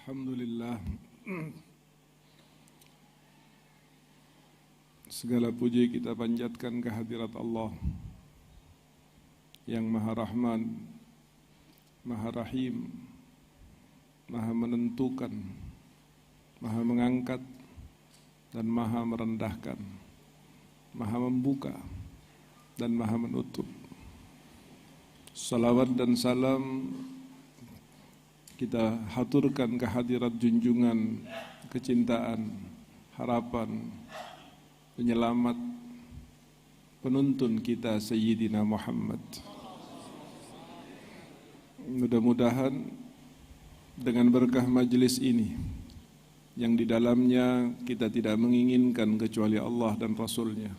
Alhamdulillah, segala puji kita panjatkan kehadirat Allah yang Maha Rahman, Maha Rahim, Maha menentukan, Maha mengangkat, dan Maha merendahkan, Maha membuka, dan Maha menutup. Salawat dan salam kita haturkan kehadirat junjungan, kecintaan, harapan, penyelamat, penuntun kita Sayyidina Muhammad. Mudah-mudahan dengan berkah majelis ini yang di dalamnya kita tidak menginginkan kecuali Allah dan Rasulnya,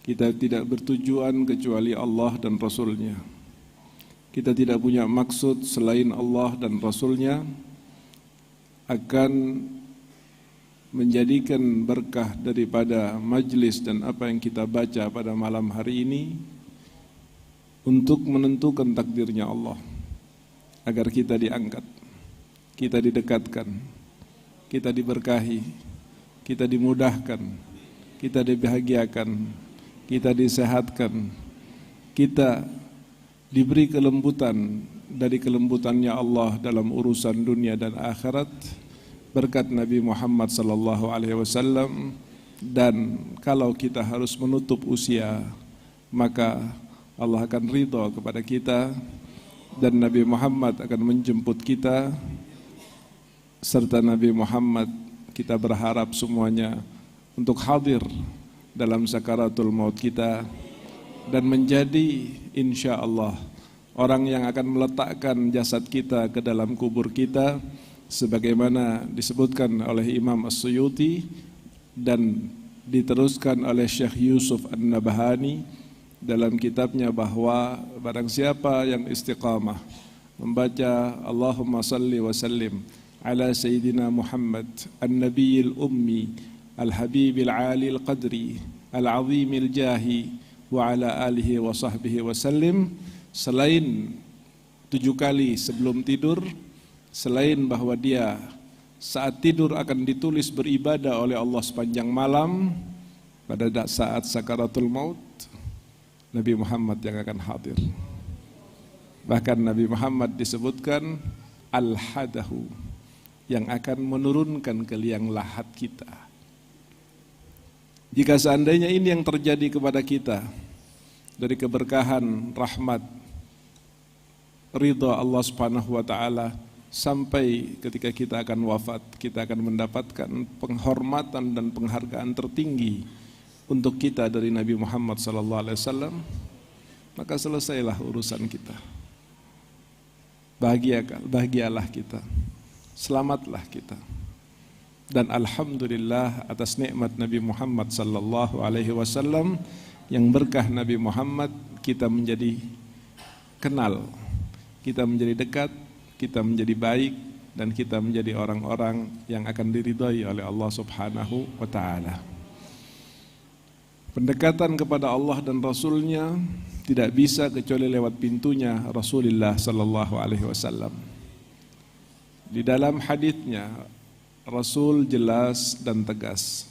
kita tidak bertujuan kecuali Allah dan Rasulnya, kita tidak punya maksud selain Allah dan Rasulnya, akan menjadikan berkah daripada majlis dan apa yang kita baca pada malam hari ini untuk menentukan takdirnya Allah, agar kita diangkat, kita didekatkan, kita diberkahi, kita dimudahkan, kita dibahagiakan, kita disehatkan, kita diberi kelembutan dari kelembutannya Allah dalam urusan dunia dan akhirat berkat Nabi Muhammad sallallahu alaihi wasallam. Dan kalau kita harus menutup usia, maka Allah akan ridha kepada kita dan Nabi Muhammad akan menjemput kita, serta Nabi Muhammad kita berharap semuanya untuk hadir dalam sakaratul maut kita dan menjadi insya Allah orang yang akan meletakkan jasad kita ke dalam kubur kita, sebagaimana disebutkan oleh Imam As-Suyuti dan diteruskan oleh Syekh Yusuf An-Nabhani dalam kitabnya, bahwa barang siapa yang istiqamah membaca Allahumma salli wa sallim ala Sayyidina Muhammad An-Nabiyil Ummi Al-Habibil Alil Qadri Al-Azimil Jahi wa ala alihi wa sahbihi wa sallim, selain 7 kali sebelum tidur, selain bahwa dia saat tidur akan ditulis beribadah oleh Allah sepanjang malam, pada saat sakaratul maut Nabi Muhammad yang akan hadir. Bahkan Nabi Muhammad disebutkan al-hadahu, yang akan menurunkan ke liang lahat kita. Jika seandainya ini yang terjadi kepada kita dari keberkahan, rahmat, ridha Allah Subhanahu wa taala, sampai ketika kita akan wafat, kita akan mendapatkan penghormatan dan penghargaan tertinggi untuk kita dari Nabi Muhammad sallallahu alaihi wasallam, maka selesailah urusan kita. Bahagialah kita. Selamatlah kita. Dan alhamdulillah atas nikmat Nabi Muhammad sallallahu alaihi wasallam, yang berkah Nabi Muhammad kita menjadi kenal, kita menjadi dekat, kita menjadi baik, dan kita menjadi orang-orang yang akan diridhai oleh Allah Subhanahu wa taala. Pendekatan kepada Allah dan Rasulnya tidak bisa kecuali lewat pintunya Rasulullah sallallahu alaihi wasallam. Di dalam hadisnya Rasul jelas dan tegas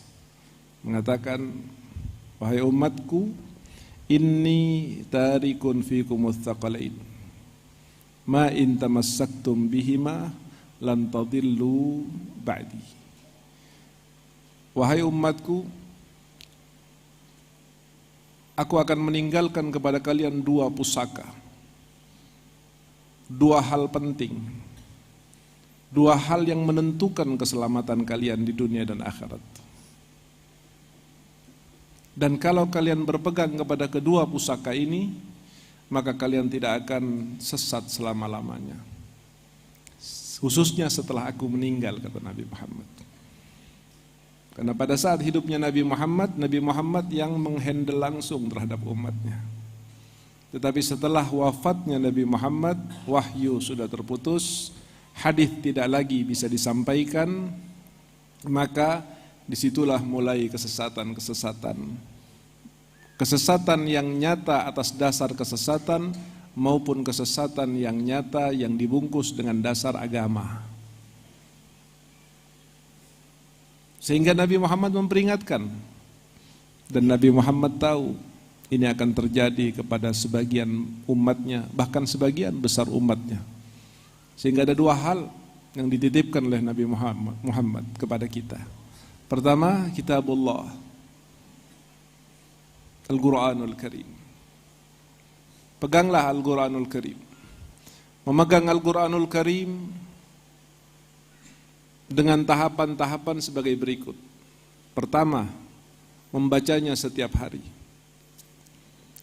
mengatakan, wahai umatku, inni tarikun fikumuz tsaqalain ma in tamassaktum bihima lan tadillu ba'di. Wahai umatku, aku akan meninggalkan kepada kalian 2 pusaka, 2 hal penting, 2 hal yang menentukan keselamatan kalian di dunia dan akhirat. Dan kalau kalian berpegang kepada kedua pusaka ini, maka kalian tidak akan sesat selama-lamanya, khususnya setelah aku meninggal, kata Nabi Muhammad. Karena pada saat hidupnya Nabi Muhammad yang menghandle langsung terhadap umatnya. Tetapi setelah wafatnya Nabi Muhammad, wahyu sudah terputus, hadis tidak lagi bisa disampaikan, maka disitulah mulai kesesatan yang nyata atas dasar kesesatan, maupun kesesatan yang nyata yang dibungkus dengan dasar agama. Sehingga Nabi Muhammad memperingatkan, dan Nabi Muhammad tahu ini akan terjadi kepada sebagian umatnya, bahkan sebagian besar umatnya. Sehingga ada dua hal yang dititipkan oleh Nabi Muhammad kepada kita. Pertama, kitabullah, Al-Quranul Karim. Peganglah Al-Quranul Karim. Memegang Al-Quranul Karim dengan tahapan-tahapan sebagai berikut. Pertama, membacanya setiap hari.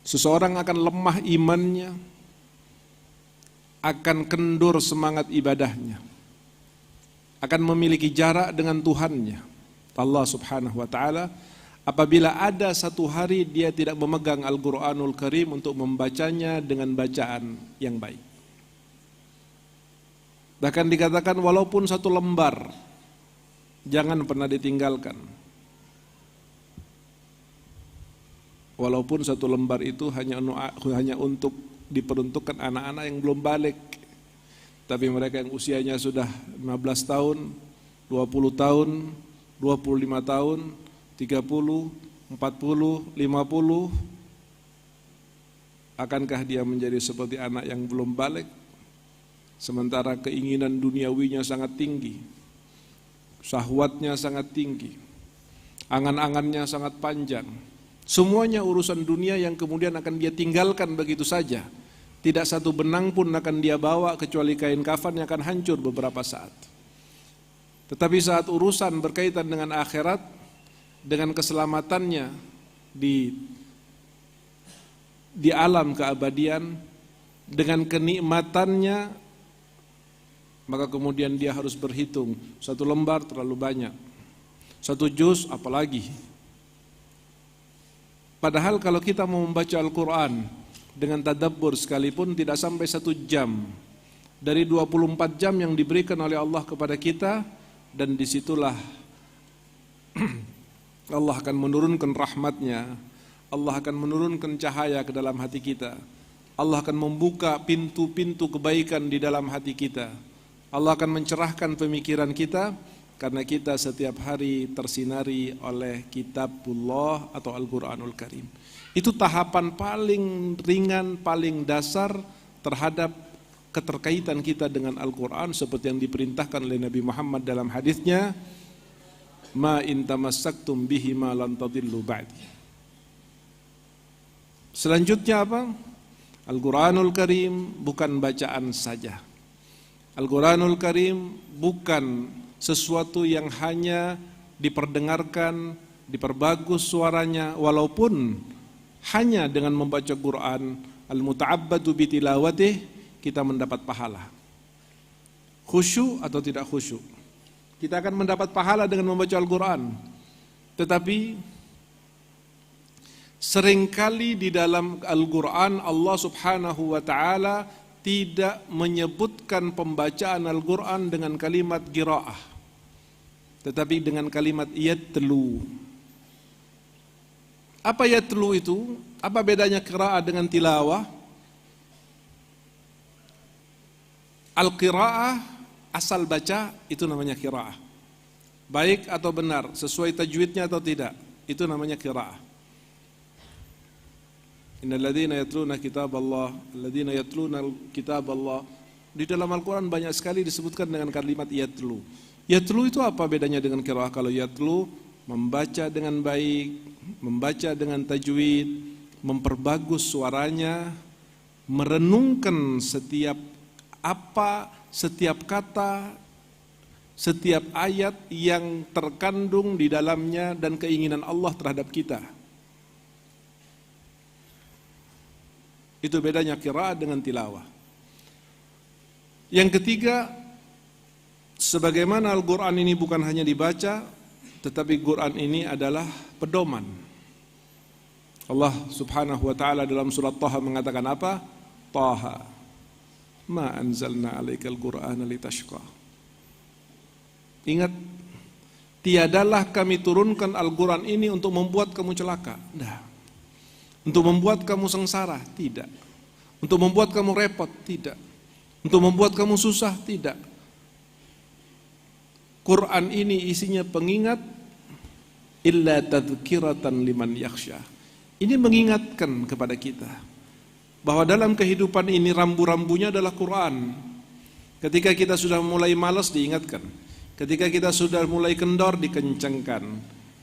Seseorang akan lemah imannya, akan kendur semangat ibadahnya, akan memiliki jarak dengan Tuhannya, Allah Subhanahu wa ta'ala, apabila ada satu hari dia tidak memegang Al-Quranul Karim untuk membacanya dengan bacaan yang baik. Bahkan dikatakan walaupun satu lembar, jangan pernah ditinggalkan. Walaupun satu lembar itu hanya untuk diperuntukkan anak-anak yang belum balik. Tapi mereka yang usianya sudah 15 tahun, 20 tahun, 25 tahun, 30, 40, 50, akankah dia menjadi seperti anak yang belum balik? Sementara keinginan duniawinya sangat tinggi, syahwatnya sangat tinggi, angan-angannya sangat panjang. Semuanya urusan dunia yang kemudian akan dia tinggalkan begitu saja. Tidak satu benang pun akan dia bawa kecuali kain kafan yang akan hancur beberapa saat. Tetapi saat urusan berkaitan dengan akhirat, dengan keselamatannya di alam keabadian, dengan kenikmatannya, maka kemudian dia harus berhitung, satu lembar terlalu banyak, satu juz apalagi. Padahal kalau kita mau membaca Al-Quran dengan tadabbur sekalipun tidak sampai 1 jam dari 24 jam yang diberikan oleh Allah kepada kita, dan disitulah Allah akan menurunkan rahmatnya, Allah akan menurunkan cahaya ke dalam hati kita, Allah akan membuka pintu-pintu kebaikan di dalam hati kita, Allah akan mencerahkan pemikiran kita, karena kita setiap hari tersinari oleh kitabullah atau Al-Quranul Karim. Itu tahapan paling ringan, paling dasar terhadap keterkaitan kita dengan Al-Quran, seperti yang diperintahkan oleh Nabi Muhammad dalam hadisnya, ma in tamassaktum bihi ma lan tadillu ba'di. Selanjutnya apa? Al-Quranul Karim bukan bacaan saja. Al-Quranul Karim bukan sesuatu yang hanya diperdengarkan, diperbagus suaranya, walaupun hanya dengan membaca Quran, al-muta'abbadu bitilawatih, kita mendapat pahala. Khusyuk atau tidak khusyuk, kita akan mendapat pahala dengan membaca Al-Quran. Tetapi seringkali di dalam Al-Quran Allah Subhanahu wa ta'ala tidak menyebutkan pembacaan Al-Quran dengan kalimat qiraah, tetapi dengan kalimat yatlu. Apa yatlu itu? Apa bedanya qiraah dengan tilawah? Al-qiraah, asal baca, itu namanya qiraah. Baik atau benar, sesuai tajwidnya atau tidak, itu namanya qiraah. Innal ladzina yatluna kitaballah, alladzina yatluna kitaballah. Di dalam Al-Quran banyak sekali disebutkan dengan kalimat yatlu. Yatlu itu apa bedanya dengan qiraah? Kalau yatlu, membaca dengan baik, membaca dengan tajwid, memperbagus suaranya, merenungkan setiap kata, setiap ayat yang terkandung di dalamnya dan keinginan Allah terhadap kita. Itu bedanya qiraah dengan tilawah. Yang ketiga, sebagaimana Al-Quran ini bukan hanya dibaca, tetapi Quran ini adalah pedoman. Allah Subhanahu wa ta'ala dalam surat Taha mengatakan apa? Taha, ma anzalna alaikal Qur'ana litashqa. Ingat, tiadalah kami turunkan Al-Quran ini untuk membuat kamu celaka. Nah, untuk membuat kamu sengsara, tidak. Untuk membuat kamu repot, tidak. Untuk membuat kamu susah, tidak. Quran ini isinya pengingat, illa tadhkiratan liman yakhsha. Ini mengingatkan kepada kita bahwa dalam kehidupan ini rambu-rambunya adalah Quran. Ketika kita sudah mulai malas diingatkan, ketika kita sudah mulai kendor dikencangkan,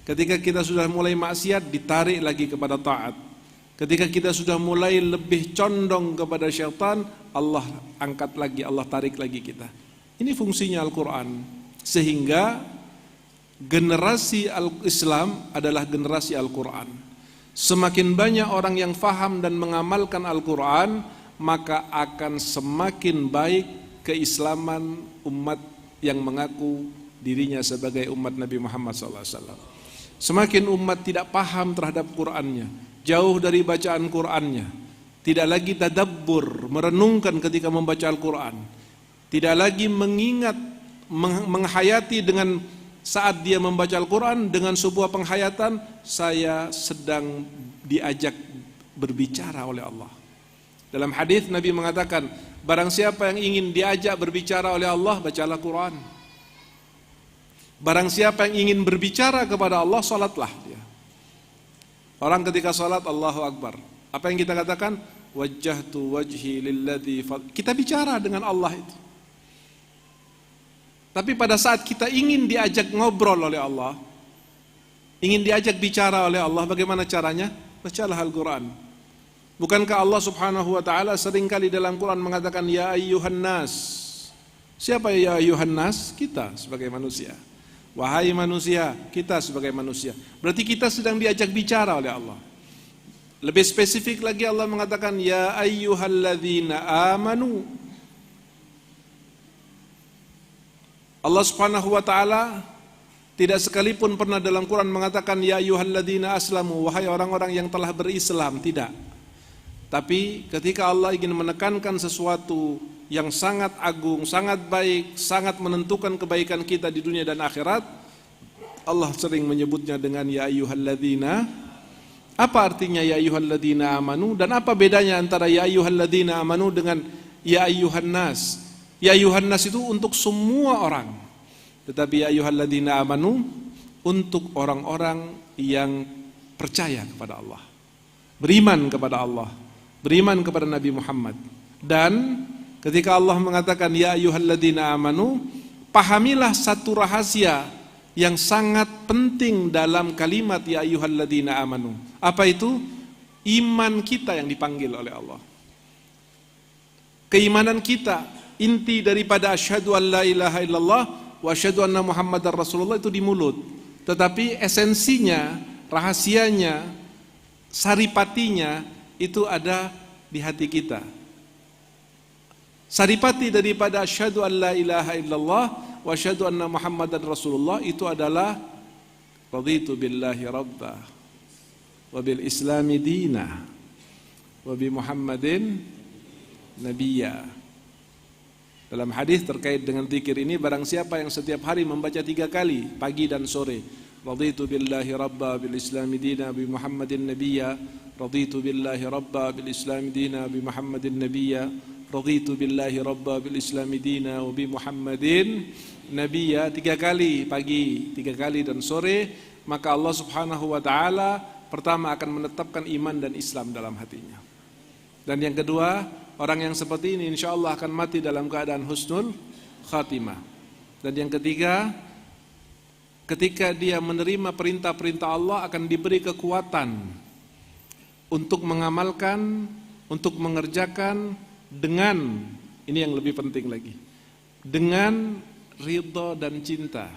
ketika kita sudah mulai maksiat ditarik lagi kepada taat, ketika kita sudah mulai lebih condong kepada syaitan, Allah angkat lagi, Allah tarik lagi kita. Ini fungsinya Al-Quran. Sehingga generasi Islam adalah generasi Al-Quran. Semakin banyak orang yang faham dan mengamalkan Al-Quran, maka akan semakin baik keislaman umat yang mengaku dirinya sebagai umat Nabi Muhammad SAW. Semakin umat tidak paham terhadap Qurannya, jauh dari bacaan Qurannya, tidak lagi tadabbur, merenungkan ketika membaca Al-Quran, tidak lagi mengingat, menghayati dengan saat dia membaca Al-Quran dengan sebuah penghayatan, saya sedang diajak berbicara oleh Allah. Dalam hadis Nabi mengatakan, barang siapa yang ingin diajak berbicara oleh Allah, bacalah Quran. Barang siapa yang ingin berbicara kepada Allah, salatlah dia. Orang ketika salat, Allahu Akbar, apa yang kita katakan? Wajjahtu wajhi lilladzi kita bicara dengan Allah itu. Tapi pada saat kita ingin diajak ngobrol oleh Allah, ingin diajak bicara oleh Allah, bagaimana caranya? Bacalah Al-Quran. Bukankah Allah Subhanahu wa ta'ala seringkali dalam Quran mengatakan ya ayyuhan nas? Siapa ya ayyuhan nas? Kita sebagai manusia. Wahai manusia, kita sebagai manusia. Berarti kita sedang diajak bicara oleh Allah. Lebih spesifik lagi Allah mengatakan ya ayyuhalladzina amanu. Allah Subhanahu wa ta'ala tidak sekalipun pernah dalam Quran mengatakan ya ayyuhalladzina aslamu, wahai orang-orang yang telah berislam, tidak. Tapi ketika Allah ingin menekankan sesuatu yang sangat agung, sangat baik, sangat menentukan kebaikan kita di dunia dan akhirat, Allah sering menyebutnya dengan ya ayyuhalladzina. Apa artinya ya ayyuhalladzina amanu, dan apa bedanya antara ya ayyuhalladzina amanu dengan ya ayyuhan nas? Ya ayyuhan nas itu untuk semua orang, tetapi ya ayyuhalladzina amanu untuk orang-orang yang percaya kepada Allah, beriman kepada Allah, beriman kepada Nabi Muhammad. Dan ketika Allah mengatakan ya ayyuhalladzina amanu, pahamilah satu rahasia yang sangat penting dalam kalimat ya ayyuhalladzina amanu. Apa itu? Iman kita yang dipanggil oleh Allah. Keimanan kita, inti daripada asyhadu an la ilaha illallah wa asyhadu anna muhammadar rasulullah itu di mulut, tetapi esensinya, rahasianya, saripatinya itu ada di hati kita. Saripati daripada asyhadu an la ilaha illallah wa asyhadu anna muhammadar rasulullah itu adalah raditu billahi rabba wa bil islami dina wa bi muhammadin nabiyya. Dalam hadis terkait dengan zikir ini, barang siapa yang setiap hari membaca 3 kali, pagi dan sore, raditu billahi rabba bil islami dina bi muhammadin nabiyya, raditu billahi rabba bil islami dina bi muhammadin nabiyya, raditu billahi rabba bil islami dina wa bi muhammadin nabiyya, 3 kali pagi, 3 kali dan sore, maka Allah Subhanahu wa ta'ala pertama akan menetapkan iman dan Islam dalam hatinya. Dan yang kedua, orang yang seperti ini insya Allah akan mati dalam keadaan husnul khatimah. Dan yang ketiga, ketika dia menerima perintah-perintah Allah akan diberi kekuatan untuk mengamalkan, untuk mengerjakan dengan, ini yang lebih penting lagi, dengan ridha dan cinta.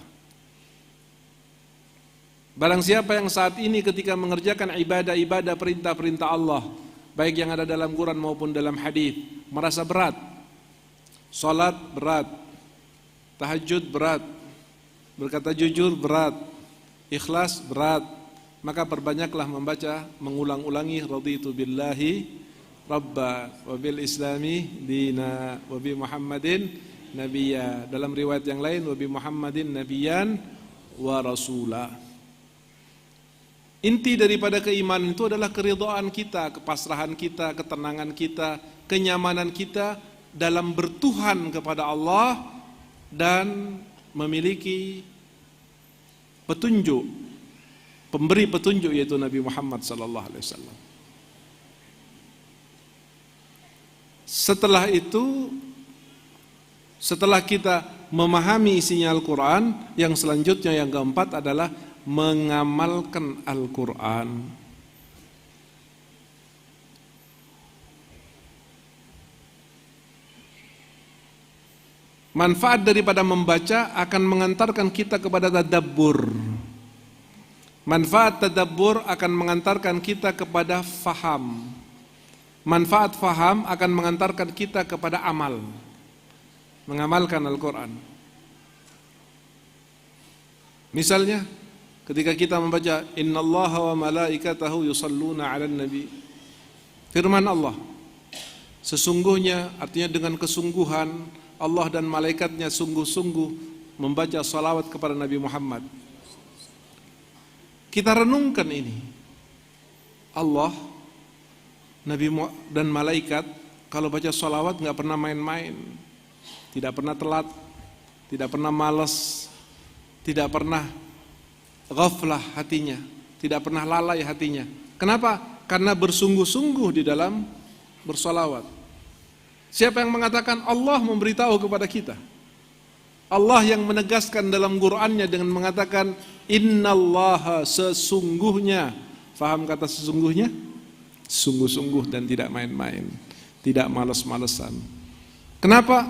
Barang siapa yang saat ini ketika mengerjakan ibadah-ibadah perintah-perintah Allah, baik yang ada dalam Quran maupun dalam hadis, merasa berat, salat berat, tahajud berat, berkata jujur berat, ikhlas berat, maka perbanyaklah membaca, mengulang-ulangi raditu billahi rabba wa bil islami dina wa bi muhammadin nabiyya. Dalam riwayat yang lain wa bi muhammadin nabiyyan wa rasula. Inti daripada keimanan itu adalah keridhaan kita, kepasrahan kita, ketenangan kita, kenyamanan kita dalam bertuhan kepada Allah dan memiliki petunjuk pemberi petunjuk yaitu Nabi Muhammad sallallahu alaihi wasallam. Setelah itu, setelah kita memahami isinya Al-Quran, yang selanjutnya yang keempat adalah mengamalkan Al-Quran. Manfaat daripada membaca akan mengantarkan kita kepada tadabbur. Manfaat tadabbur akan mengantarkan kita kepada faham. Manfaat faham akan mengantarkan kita kepada amal. Mengamalkan Al-Quran. Misalnya, ketika kita membaca Innallaha wa malaikatahu yusalluna 'alan nabi. Firman Allah, sesungguhnya, artinya dengan kesungguhan, Allah dan malaikatnya sungguh-sungguh membaca salawat kepada Nabi Muhammad. Kita renungkan ini. Allah, Nabi dan malaikat kalau baca salawat nggak pernah main-main, tidak pernah telat, tidak pernah malas, tidak pernah ghaflah hatinya, tidak pernah lalai hatinya. Kenapa? Karena bersungguh-sungguh di dalam bersalawat. Siapa yang mengatakan? Allah memberitahu kepada kita. Allah yang menegaskan dalam Qur'annya dengan mengatakan Innallaha, sesungguhnya. Faham kata sesungguhnya? Sungguh-sungguh dan tidak main-main, tidak malas-malesan. Kenapa?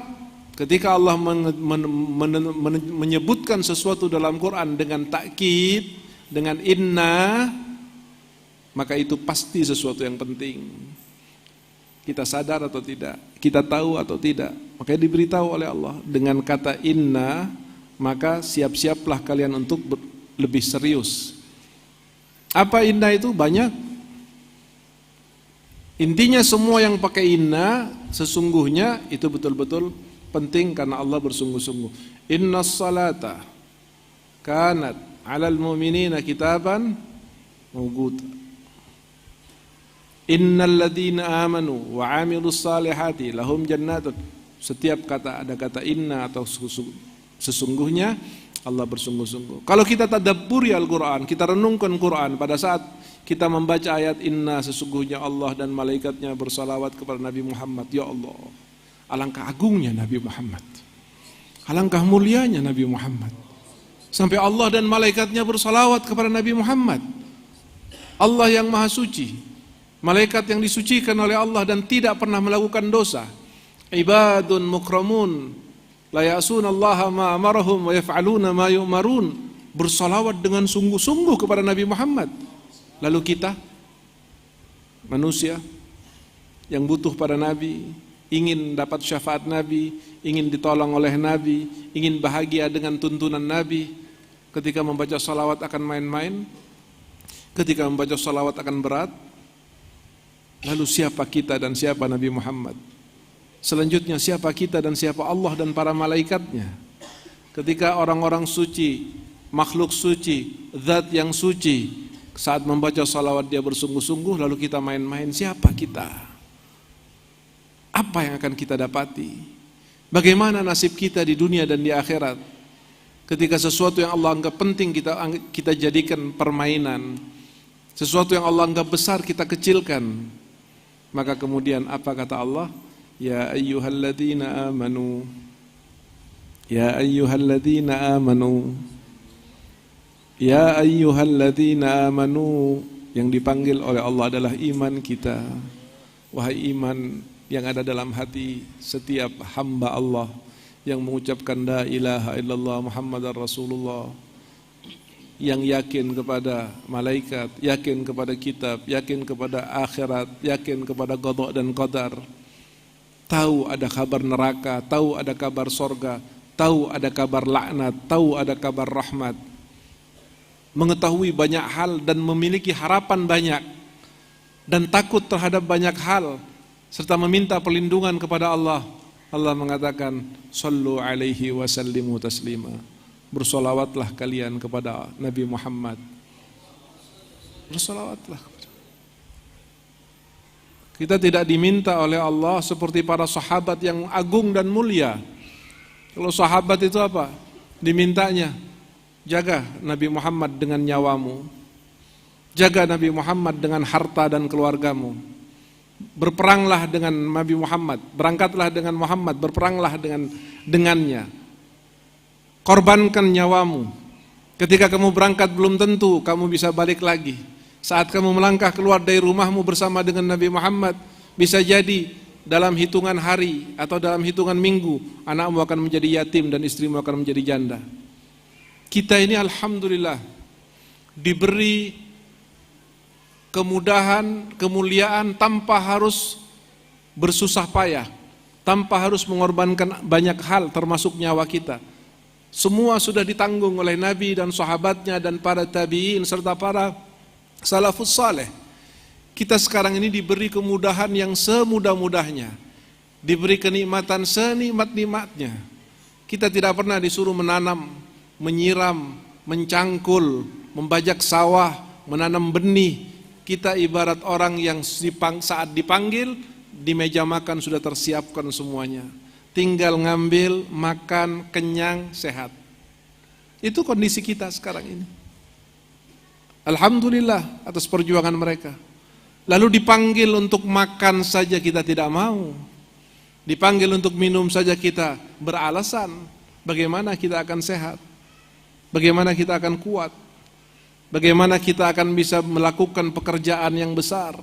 Ketika Allah menyebutkan sesuatu dalam Quran dengan takkid, dengan inna, maka itu pasti sesuatu yang penting. Kita sadar atau tidak, kita tahu atau tidak, makanya diberitahu oleh Allah dengan kata inna, maka siap-siaplah kalian untuk lebih serius. Apa inna itu? Banyak. Intinya semua yang pakai inna sesungguhnya itu betul-betul penting karena Allah bersungguh-sungguh. Innas salata kanat 'alal mu'minina kitaban mawquta. Innal ladzina amanu wa 'amilus salihati lahum jannatun. Setiap kata ada kata inna atau sesungguhnya, Allah bersungguh-sungguh. Kalau kita tadabburi Al-Quran, kita renungkan Quran, pada saat kita membaca ayat inna, sesungguhnya Allah dan malaikatnya bersalawat kepada Nabi Muhammad. Ya Allah, alangkah agungnya Nabi Muhammad, alangkah mulianya Nabi Muhammad, sampai Allah dan malaikatnya bersalawat kepada Nabi Muhammad. Allah yang maha suci, malaikat yang disucikan oleh Allah dan tidak pernah melakukan dosa. Ibadun mukramun la ya'sunallaha ma amarahum wa yaf'aluna ma yu'marun. Bersalawat dengan sungguh-sungguh kepada Nabi Muhammad. Lalu kita manusia yang butuh pada Nabi, ingin dapat syafaat Nabi, ingin ditolong oleh Nabi, ingin bahagia dengan tuntunan Nabi, ketika membaca salawat akan main-main, ketika membaca salawat akan berat. Lalu siapa kita dan siapa Nabi Muhammad? Selanjutnya siapa kita dan siapa Allah dan para malaikatnya? Ketika orang-orang suci, makhluk suci, zat yang suci, saat membaca salawat dia bersungguh-sungguh, lalu kita main-main, siapa kita? Apa yang akan kita dapati? Bagaimana nasib kita di dunia dan di akhirat? Ketika sesuatu yang Allah anggap penting kita jadikan permainan, sesuatu yang Allah anggap besar kita kecilkan. Maka kemudian apa kata Allah? Ya ayyuhalladzina amanu, ya ayyuhalladzina amanu, ya ayyuhalladzina amanu. Yang dipanggil oleh Allah adalah iman kita. Wahai iman yang ada dalam hati setiap hamba Allah yang mengucapkan la ilaha illallah Muhammadar Rasulullah, yang yakin kepada malaikat, yakin kepada kitab, yakin kepada akhirat, yakin kepada qada dan qadar, tahu ada kabar neraka, tahu ada kabar sorga, tahu ada kabar laknat, tahu ada kabar rahmat, mengetahui banyak hal dan memiliki harapan banyak dan takut terhadap banyak hal serta meminta perlindungan kepada Allah. Allah mengatakan sallu alaihi wa sallimu taslima. Bersolawatlah kalian kepada Nabi Muhammad. Bersolawatlah. Kita tidak diminta oleh Allah seperti para sahabat yang agung dan mulia. Kalau sahabat itu apa? Dimintanya, jaga Nabi Muhammad dengan nyawamu. Jaga Nabi Muhammad dengan harta dan keluargamu. Berperanglah dengan Nabi Muhammad, berangkatlah dengan Muhammad, berperanglah dengannya. Korbankan nyawamu. Ketika kamu berangkat belum tentu kamu bisa balik lagi. Saat kamu melangkah keluar dari rumahmu bersama dengan Nabi Muhammad, bisa jadi dalam hitungan hari atau dalam hitungan minggu anakmu akan menjadi yatim dan istrimu akan menjadi janda. Kita ini alhamdulillah diberi kemudahan, kemuliaan tanpa harus bersusah payah, tanpa harus mengorbankan banyak hal termasuk nyawa kita. Semua sudah ditanggung oleh Nabi dan sahabatnya dan para tabi'in serta para salafus saleh. Kita sekarang ini diberi kemudahan yang semudah-mudahnya, diberi kenikmatan senikmat-nikmatnya. Kita tidak pernah disuruh menanam, menyiram, mencangkul, membajak sawah, menanam benih. Kita ibarat orang yang saat dipanggil, di meja makan sudah tersiapkan semuanya. Tinggal ngambil, makan, kenyang, sehat. Itu kondisi kita sekarang ini. Alhamdulillah atas perjuangan mereka. Lalu dipanggil untuk makan saja kita tidak mau. Dipanggil untuk minum saja kita beralasan. Bagaimana kita akan sehat? Bagaimana kita akan kuat? Bagaimana kita akan bisa melakukan pekerjaan yang besar?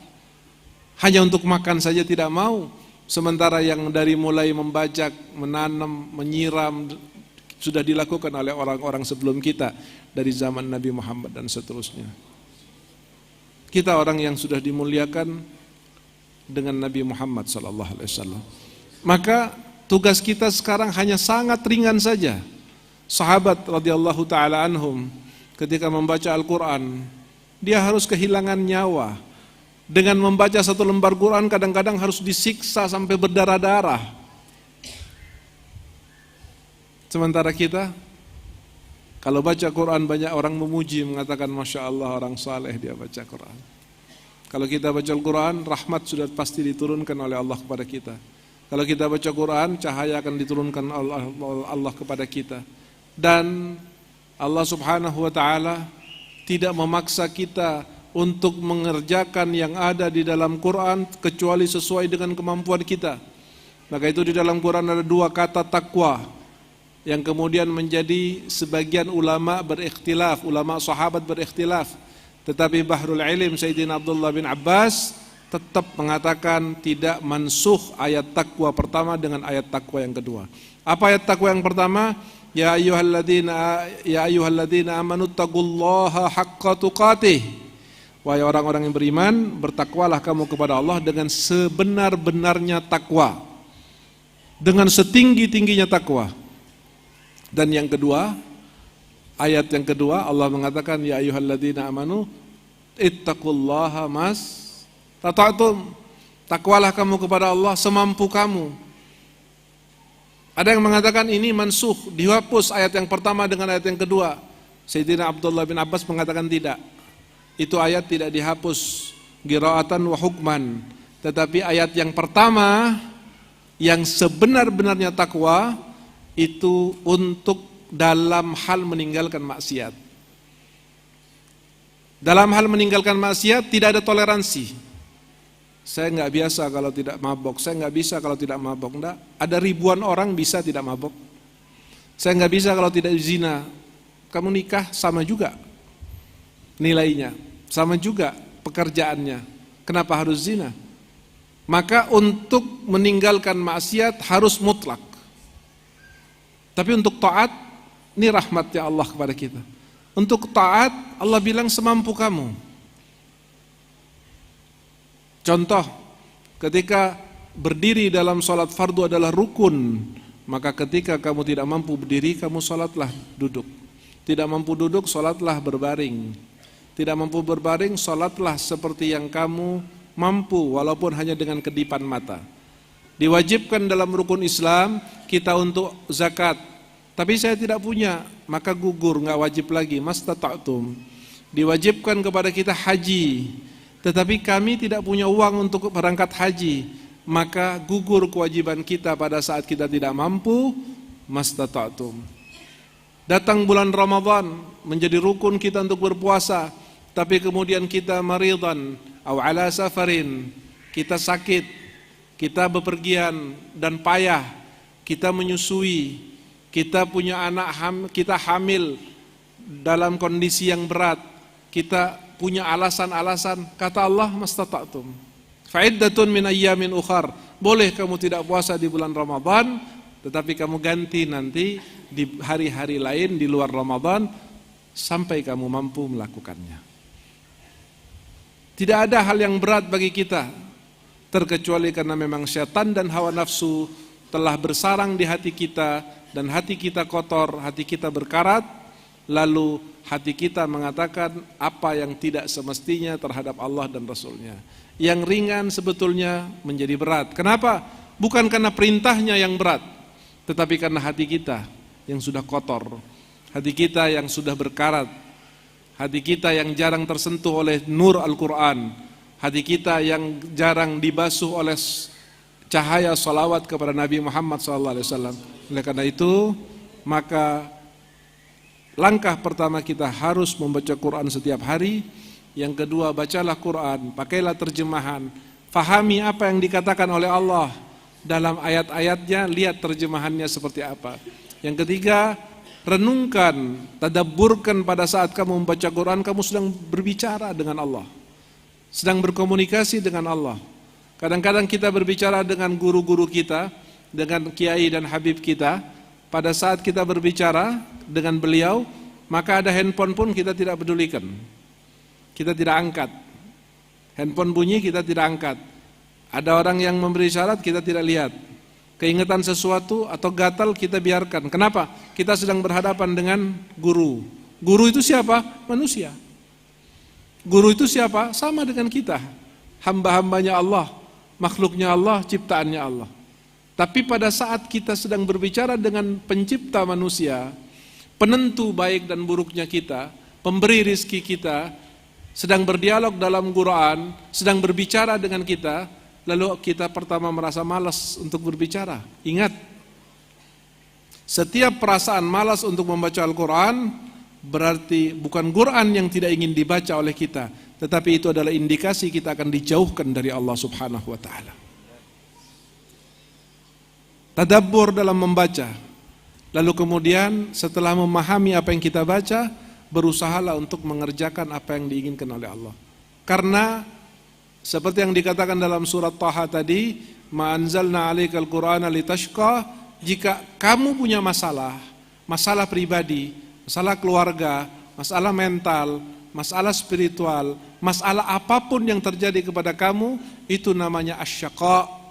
Hanya untuk makan saja tidak mau. Sementara yang dari mulai membajak, menanam, menyiram sudah dilakukan oleh orang-orang sebelum kita dari zaman Nabi Muhammad dan seterusnya. Kita orang yang sudah dimuliakan dengan Nabi Muhammad SAW. Maka tugas kita sekarang hanya sangat ringan saja. Sahabat radhiyallahu taala anhum ketika membaca Al-Quran, dia harus kehilangan nyawa. Dengan membaca satu lembar Quran kadang-kadang harus disiksa sampai berdarah-darah. Sementara kita, kalau baca Quran banyak orang memuji, mengatakan Masya Allah orang saleh dia baca Quran. Kalau kita baca Al-Quran, rahmat sudah pasti diturunkan oleh Allah kepada kita. Kalau kita baca Quran, cahaya akan diturunkan Allah kepada kita. Dan Allah subhanahu wa ta'ala tidak memaksa kita untuk mengerjakan yang ada di dalam Quran kecuali sesuai dengan kemampuan kita. Maka itu di dalam Quran ada dua kata takwa yang kemudian menjadi sebagian ulama berikhtilaf, ulama sahabat berikhtilaf. Tetapi Bahrul Ilm Sayyidina Abdullah bin Abbas tetap mengatakan tidak mansuh ayat takwa pertama dengan ayat takwa yang kedua. Apa ayat takwa yang pertama? Ya ayyuhalladzina amanu taqullaha haqqa tuqatih. Wahai orang-orang yang beriman, bertakwalah kamu kepada Allah dengan sebenar-benarnya takwa, dengan setinggi-tingginya takwa. Dan yang kedua, ayat yang kedua Allah mengatakan ya ayyuhalladzina amanu ittaqullaha mastata'tum. Takwalah kamu kepada Allah semampu kamu. Ada yang mengatakan ini mansuh, dihapus ayat yang pertama dengan ayat yang kedua. Sayyidina Abdullah bin Abbas mengatakan tidak. Itu ayat tidak dihapus qiraatan wa hukman, tetapi ayat yang pertama yang sebenar-benarnya takwa itu untuk dalam hal meninggalkan maksiat. Dalam hal meninggalkan maksiat tidak ada toleransi. Saya nggak biasa kalau tidak mabok, saya nggak bisa kalau tidak mabok. Enggak, ada ribuan orang bisa tidak mabok. Saya nggak bisa kalau tidak zina. Kamu nikah sama juga nilainya, sama juga pekerjaannya. Kenapa harus zina? Maka untuk meninggalkan maksiat harus mutlak. Tapi untuk taat, ini rahmatnya Allah kepada kita. Untuk taat, Allah bilang semampu kamu. Contoh, ketika berdiri dalam sholat fardu adalah rukun, maka ketika kamu tidak mampu berdiri, kamu sholatlah duduk. Tidak mampu duduk, sholatlah berbaring. Tidak mampu berbaring, sholatlah seperti yang kamu mampu, walaupun hanya dengan kedipan mata. Diwajibkan dalam rukun Islam kita untuk zakat, tapi saya tidak punya, maka gugur, nggak wajib lagi, mastata'tum. Diwajibkan kepada kita haji, tetapi kami tidak punya uang untuk berangkat haji, maka gugur kewajiban kita pada saat kita tidak mampu, mastata'tum. Datang bulan Ramadan menjadi rukun kita untuk berpuasa, tapi kemudian kita maridan atau ala safarin, kita sakit, kita bepergian dan payah, kita menyusui, kita punya anak, kita hamil dalam kondisi yang berat, kita punya alasan-alasan, kata Allah mastata'tum fa'iddatun min ayyamin ukhar, boleh kamu tidak puasa di bulan Ramadan, tetapi kamu ganti nanti di hari-hari lain di luar Ramadan sampai kamu mampu melakukannya. Tidak ada hal yang berat bagi kita terkecuali karena memang syaitan dan hawa nafsu telah bersarang di hati kita dan hati kita kotor, hati kita berkarat, lalu hati kita mengatakan apa yang tidak semestinya terhadap Allah dan Rasulnya. Yang ringan sebetulnya menjadi berat. Kenapa? Bukan karena perintahnya yang berat, tetapi karena hati kita yang sudah kotor, hati kita yang sudah berkarat, hati kita yang jarang tersentuh oleh nur Al-Quran, hati kita yang jarang dibasuh oleh cahaya salawat kepada Nabi Muhammad SAW. Oleh karena itu, maka langkah pertama kita harus membaca Quran setiap hari. Yang kedua, bacalah Quran, pakailah terjemahan, fahami apa yang dikatakan oleh Allah dalam ayat-ayatnya, lihat terjemahannya seperti apa. Yang ketiga, renungkan, tadabburkan pada saat kamu membaca Quran, kamu sedang berbicara dengan Allah, sedang berkomunikasi dengan Allah. Kadang-kadang kita berbicara dengan guru-guru kita, dengan kiai dan habib kita. Pada saat kita berbicara dengan beliau, maka ada handphone pun kita tidak pedulikan, kita tidak angkat. Handphone bunyi, kita tidak angkat. Ada orang yang memberi syarat, kita tidak lihat. Keingetan sesuatu atau gatal kita biarkan. Kenapa? Kita sedang berhadapan dengan guru. Guru itu siapa? Manusia. Guru itu siapa? Sama dengan kita, hamba-hambanya Allah, makhluknya Allah, ciptaannya Allah. Tapi pada saat kita sedang berbicara dengan pencipta manusia, penentu baik dan buruknya kita, pemberi rizki kita, sedang berdialog dalam Quran, sedang berbicara dengan kita, lalu kita pertama merasa malas untuk berbicara. Ingat, setiap perasaan malas untuk membaca Al-Quran berarti bukan Quran yang tidak ingin dibaca oleh kita, tetapi itu adalah indikasi kita akan dijauhkan dari Allah Subhanahu wa ta'ala. Tadabbur dalam membaca, lalu kemudian setelah memahami apa yang kita baca, berusahalah untuk mengerjakan apa yang diinginkan oleh Allah. Karena seperti yang dikatakan dalam surat Taha tadi, ma anzalna 'alaikal Qur'ana litashqa, jika kamu punya masalah, masalah pribadi, masalah keluarga, masalah mental, masalah spiritual, masalah apapun yang terjadi kepada kamu, itu namanya asyaqa.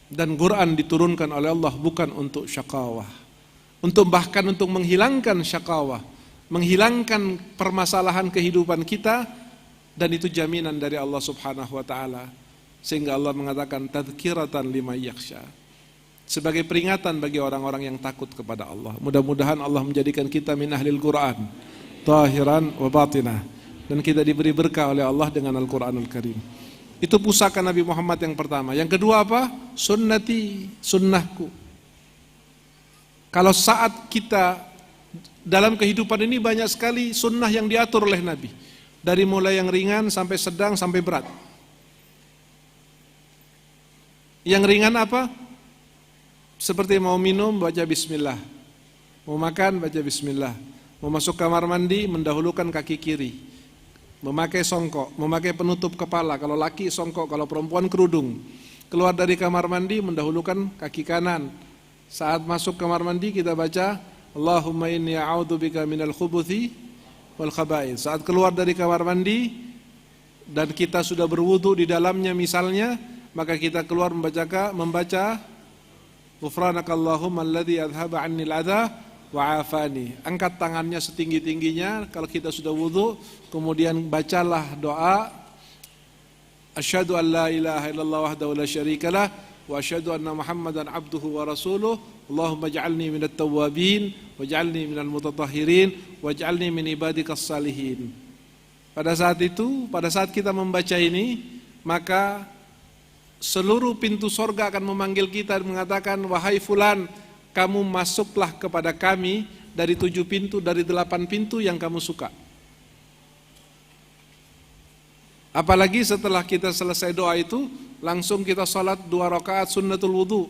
Dan Quran diturunkan oleh Allah bukan untuk syakawah, bahkan untuk menghilangkan syakawah, menghilangkan permasalahan kehidupan kita, dan itu jaminan dari Allah Subhanahu wa ta'ala. Sehingga Allah mengatakan tadhkiratan liman yakhsha, sebagai peringatan bagi orang-orang yang takut kepada Allah. Mudah-mudahan Allah menjadikan kita min ahlil Quran tahiran wa batinah, dan kita diberi berkah oleh Allah dengan Al-Quranul Karim. Itu pusaka Nabi Muhammad yang pertama. Yang kedua apa? Sunnati, sunnahku. Kalau saat kita dalam kehidupan ini banyak sekali sunnah yang diatur oleh Nabi, dari mulai yang ringan sampai sedang sampai berat. Yang ringan apa? Seperti mau minum baca bismillah, mau makan baca bismillah, mau masuk kamar mandi mendahulukan kaki kiri, memakai songkok, memakai penutup kepala, kalau laki songkok, kalau perempuan kerudung. Keluar dari kamar mandi mendahulukan kaki kanan. Saat masuk kamar mandi kita baca Allahumma inni a'udzubika minal khubuthi wal khaba'ith. Saat keluar dari kamar mandi dan kita sudah berwudu di dalamnya misalnya, maka kita keluar membaca Ghufranakallahumma alladzi adhaba 'annil adha wa 'afani. Angkat tangannya setinggi-tingginya kalau kita sudah wudu, kemudian bacalah doa asyhadu an la ilaha illallah wahdahu la syarikalah wa asyhadu anna Muhammadan abduhu wa rasuluh. Allahumma ij'alni minat tawwabin waj'alni minal mutatahhirin waj'alni min ibadikas salihin. Pada saat itu, pada saat kita membaca ini, maka seluruh pintu sorga akan memanggil kita dan mengatakan, wahai fulan, kamu masuklah kepada kami dari 7 pintu, dari 8 pintu yang kamu suka. Apalagi setelah kita selesai doa itu, langsung kita sholat 2 rakaat sunnatul wudu.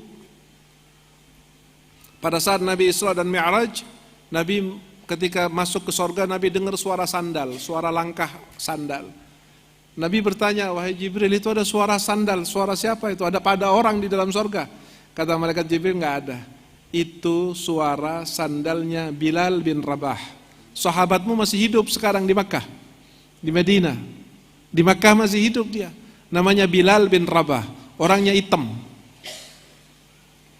Pada saat Nabi Isra dan Mi'raj, Nabi ketika masuk ke sorga, Nabi dengar suara sandal, suara langkah sandal. Nabi bertanya, wahai Jibril, itu ada suara sandal, suara siapa itu? Ada pada orang di dalam sorga? Kata malaikat Jibril, enggak ada. Itu suara sandalnya Bilal bin Rabah. Sahabatmu masih hidup sekarang di Makkah, di Madinah. Di Makkah masih hidup dia. Namanya Bilal bin Rabah. Orangnya hitam,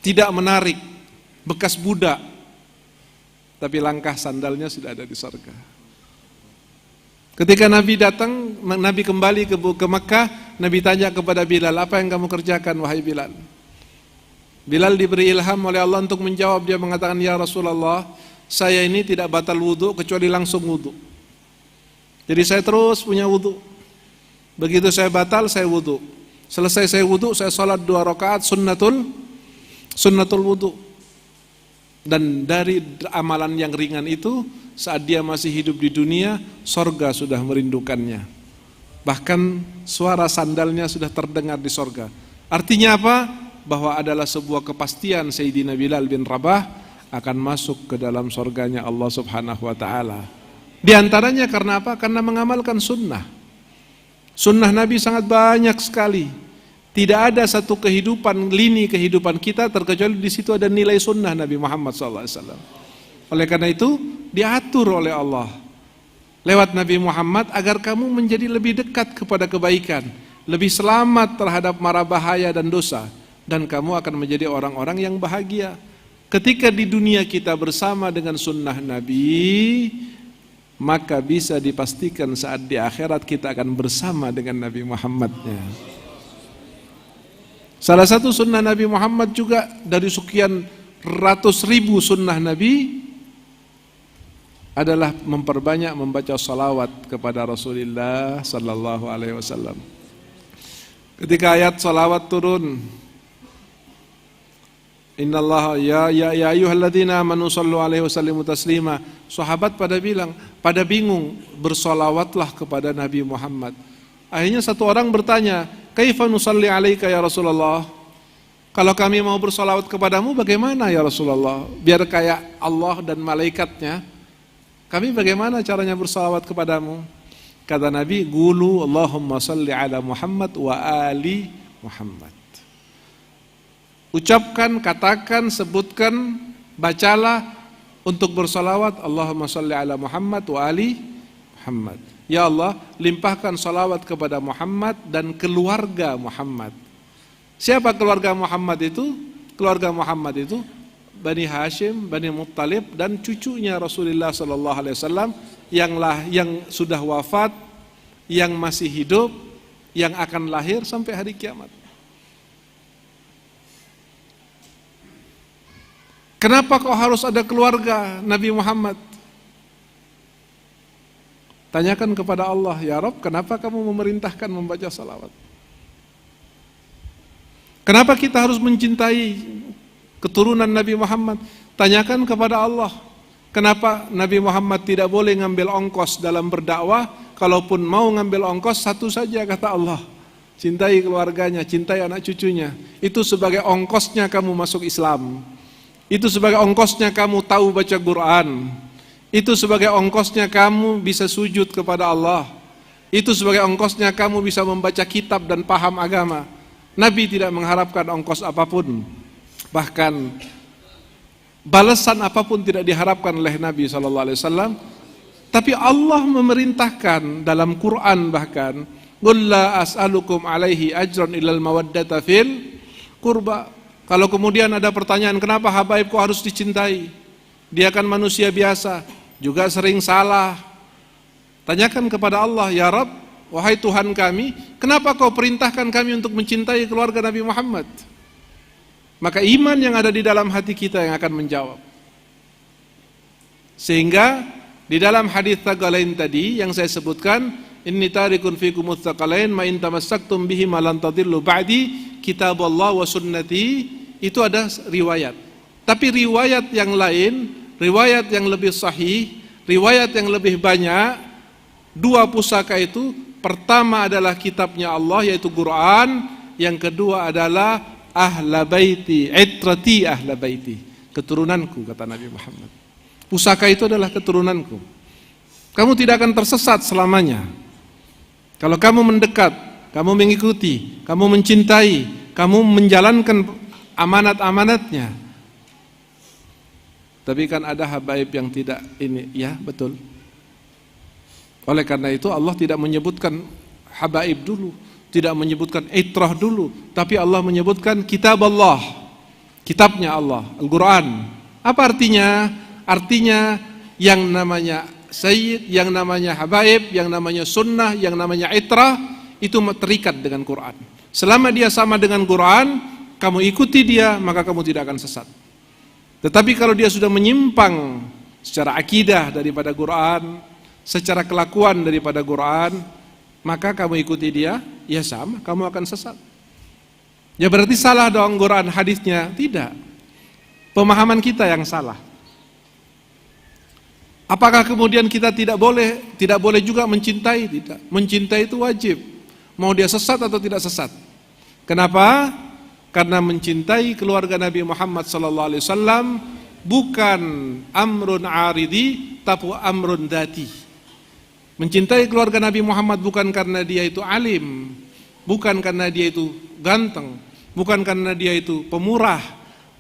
tidak menarik, bekas budak. Tapi langkah sandalnya sudah ada di sorga. Ketika Nabi datang, Nabi kembali ke Makkah, Nabi tanya kepada Bilal, apa yang kamu kerjakan wahai Bilal? Bilal diberi ilham oleh Allah untuk menjawab. Dia mengatakan, ya Rasulullah, saya ini tidak batal wudu kecuali langsung wudu. Jadi saya terus punya wudu. Begitu saya batal, saya wudu. Selesai saya wudu, saya sholat 2 rakaat sunnatul wudu. Dan dari amalan yang ringan itu, saat dia masih hidup di dunia, sorga sudah merindukannya. Bahkan suara sandalnya sudah terdengar di sorga. Artinya apa? Bahwa adalah sebuah kepastian Sayyidina Bilal bin Rabah akan masuk ke dalam sorganya Allah subhanahu wa ta'ala. Di antaranya karena apa? Karena mengamalkan sunnah. Sunnah Nabi sangat banyak sekali. Tidak ada satu lini kehidupan kita terkecuali di situ ada nilai sunnah Nabi Muhammad SAW. Oleh karena itu diatur oleh Allah lewat Nabi Muhammad agar kamu menjadi lebih dekat kepada kebaikan, lebih selamat terhadap mara bahaya dan dosa, dan kamu akan menjadi orang-orang yang bahagia. Ketika di dunia kita bersama dengan sunnah Nabi, maka bisa dipastikan saat di akhirat kita akan bersama dengan Nabi Muhammadnya. Salah satu sunnah Nabi Muhammad juga dari sekian ratus ribu sunnah Nabi adalah memperbanyak membaca salawat kepada Rasulullah sallallahu alaihi wasallam. Ketika ayat salawat turun, innallaha ya ayyuhalladzina amanu sallu alaihi wasallimu taslima. Sahabat pada bingung, bersolawatlah kepada Nabi Muhammad. Akhirnya satu orang bertanya, kaifa nusalli alaika ya Rasulullah? Kalau kami mau bersolawat kepadamu bagaimana ya Rasulullah? Biar kayak Allah dan malaikatnya, kami bagaimana caranya bersolawat kepadamu? Kata Nabi, qulu Allahumma salli ala Muhammad wa ali Muhammad. Ucapkan, katakan, sebutkan, bacalah untuk bersalawat Allahumma salli ala Muhammad wa ali Muhammad. Ya Allah, limpahkan salawat kepada Muhammad dan keluarga Muhammad. Siapa keluarga Muhammad itu? Keluarga Muhammad itu Bani Hashim, Bani Muttalib dan cucunya Rasulullah sallallahu alaihi wasallam yang sudah wafat, yang masih hidup, yang akan lahir sampai hari kiamat. Kenapa kok harus ada keluarga Nabi Muhammad? Tanyakan kepada Allah, ya Rabb, kenapa kamu memerintahkan membaca salawat? Kenapa kita harus mencintai keturunan Nabi Muhammad? Tanyakan kepada Allah, kenapa Nabi Muhammad tidak boleh ngambil ongkos dalam berdakwah? Kalaupun mau ngambil ongkos, satu saja kata Allah, cintai keluarganya, cintai anak cucunya. Itu sebagai ongkosnya kamu masuk Islam. Itu sebagai ongkosnya kamu tahu baca Quran. Itu sebagai ongkosnya kamu bisa sujud kepada Allah. Itu sebagai ongkosnya kamu bisa membaca kitab dan paham agama. Nabi tidak mengharapkan ongkos apapun. Bahkan balasan apapun tidak diharapkan oleh Nabi SAW. Tapi Allah memerintahkan dalam Quran bahkan, qul la as'alukum alaihi ajran illal mawaddata fil qurba. Kalau kemudian ada pertanyaan, kenapa habaib kok harus dicintai? Dia kan manusia biasa, juga sering salah. Tanyakan kepada Allah, ya Rabb, wahai Tuhan kami, kenapa kau perintahkan kami untuk mencintai keluarga Nabi Muhammad? Maka iman yang ada di dalam hati kita yang akan menjawab. Sehingga di dalam hadis tsaqalain tadi yang saya sebutkan, inni tarikun fikum tsaqalain ma in tamassaktum bihi ma lan tadillu ba'di kitabullah wa sunnati. Itu ada riwayat. Tapi riwayat yang lain, riwayat yang lebih sahih, riwayat yang lebih banyak, dua pusaka itu Pertama adalah kitabnya Allah yaitu Quran, yang kedua adalah ahla baiti, itrati ahla baiti, keturunanku, kata Nabi Muhammad. Pusaka itu adalah keturunanku. Kamu tidak akan tersesat selamanya. Kalau kamu mendekat, kamu mengikuti, kamu mencintai, kamu menjalankan amanat-amanatnya. Tapi kan ada habaib yang tidak ini, ya betul. Oleh karena itu Allah tidak menyebutkan habaib dulu, tidak menyebutkan itrah dulu, tapi Allah menyebutkan kitab Allah, kitabnya Allah, Al-Quran. Apa artinya? Artinya yang namanya sayyid, yang namanya habaib, yang namanya sunnah, yang namanya itrah, itu terikat dengan Quran. Selama dia sama dengan Quran, kamu ikuti dia, maka kamu tidak akan sesat. Tetapi kalau dia sudah menyimpang secara akidah daripada Quran, secara kelakuan daripada Quran, maka kamu ikuti dia, ya sama, kamu akan sesat. Ya berarti salah dong Quran hadisnya? Tidak. Pemahaman kita yang salah. Apakah kemudian kita tidak boleh juga mencintai? Tidak. Mencintai itu wajib. Mau dia sesat atau tidak sesat. Kenapa? Karena mencintai keluarga Nabi Muhammad SAW bukan amrun aridi, tapi amrun dati. Mencintai keluarga Nabi Muhammad bukan karena dia itu alim, bukan karena dia itu ganteng, bukan karena dia itu pemurah,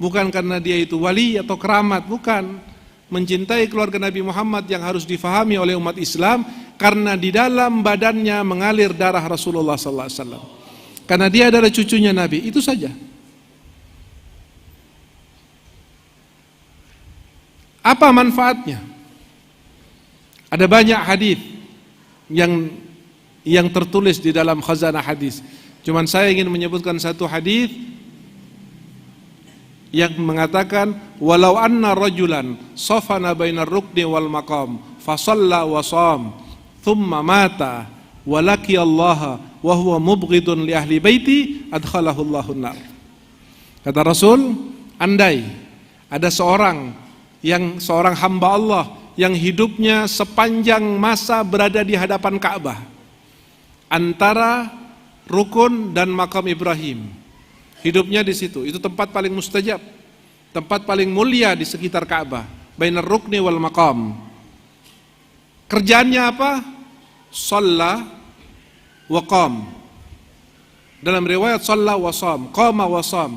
bukan karena dia itu wali atau keramat, bukan. Mencintai keluarga Nabi Muhammad yang harus difahami oleh umat Islam karena di dalam badannya mengalir darah Rasulullah SAW. Karena dia adalah cucunya Nabi, itu saja. Apa manfaatnya? Ada banyak hadis yang tertulis di dalam khazanah hadis. Cuman saya ingin menyebutkan satu hadis yang mengatakan walau anna rajulan safana bainar rukni wal maqam fa shalla wa sham thumma mata wa laqiya Allah wa huwa mubghidun li ahli baiti adkhalahu Allahun nar. Kata Rasul, andai ada seorang hamba Allah yang hidupnya sepanjang masa berada di hadapan Ka'bah antara rukun dan makam Ibrahim, hidupnya di situ, itu tempat paling mustajab, tempat paling mulia di sekitar Ka'bah, bainar rukni wal maqam. Kerjaannya apa? Shalla wa qam. Dalam riwayat shalla wa sham, qama wa sham.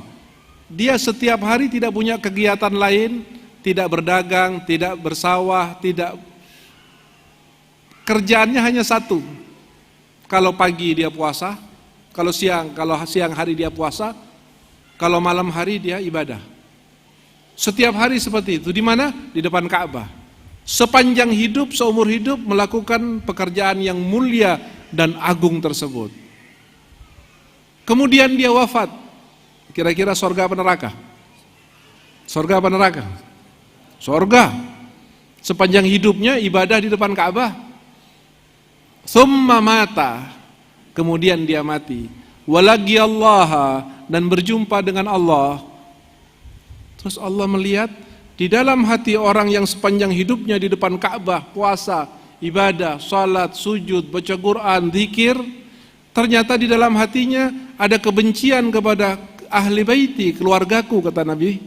Dia setiap hari tidak punya kegiatan lain, tidak berdagang, tidak bersawah, tidak. Kerjaannya hanya satu. Kalau pagi dia puasa, kalau siang hari dia puasa, kalau malam hari dia ibadah. Setiap hari seperti itu. Di mana? Di depan Ka'bah. Sepanjang hidup, seumur hidup melakukan pekerjaan yang mulia dan agung tersebut. Kemudian dia wafat. Kira-kira surga apa neraka? Surga apa neraka? Surga. Sepanjang hidupnya ibadah di depan Ka'bah. Thumma mata. Kemudian dia mati. Walaqiyallaha, dan berjumpa dengan Allah. Terus Allah melihat di dalam hati orang yang sepanjang hidupnya di depan Ka'bah, puasa, ibadah, salat, sujud, baca Quran, zikir, ternyata di dalam hatinya ada kebencian kepada ahli baiti, keluargaku, kata Nabi.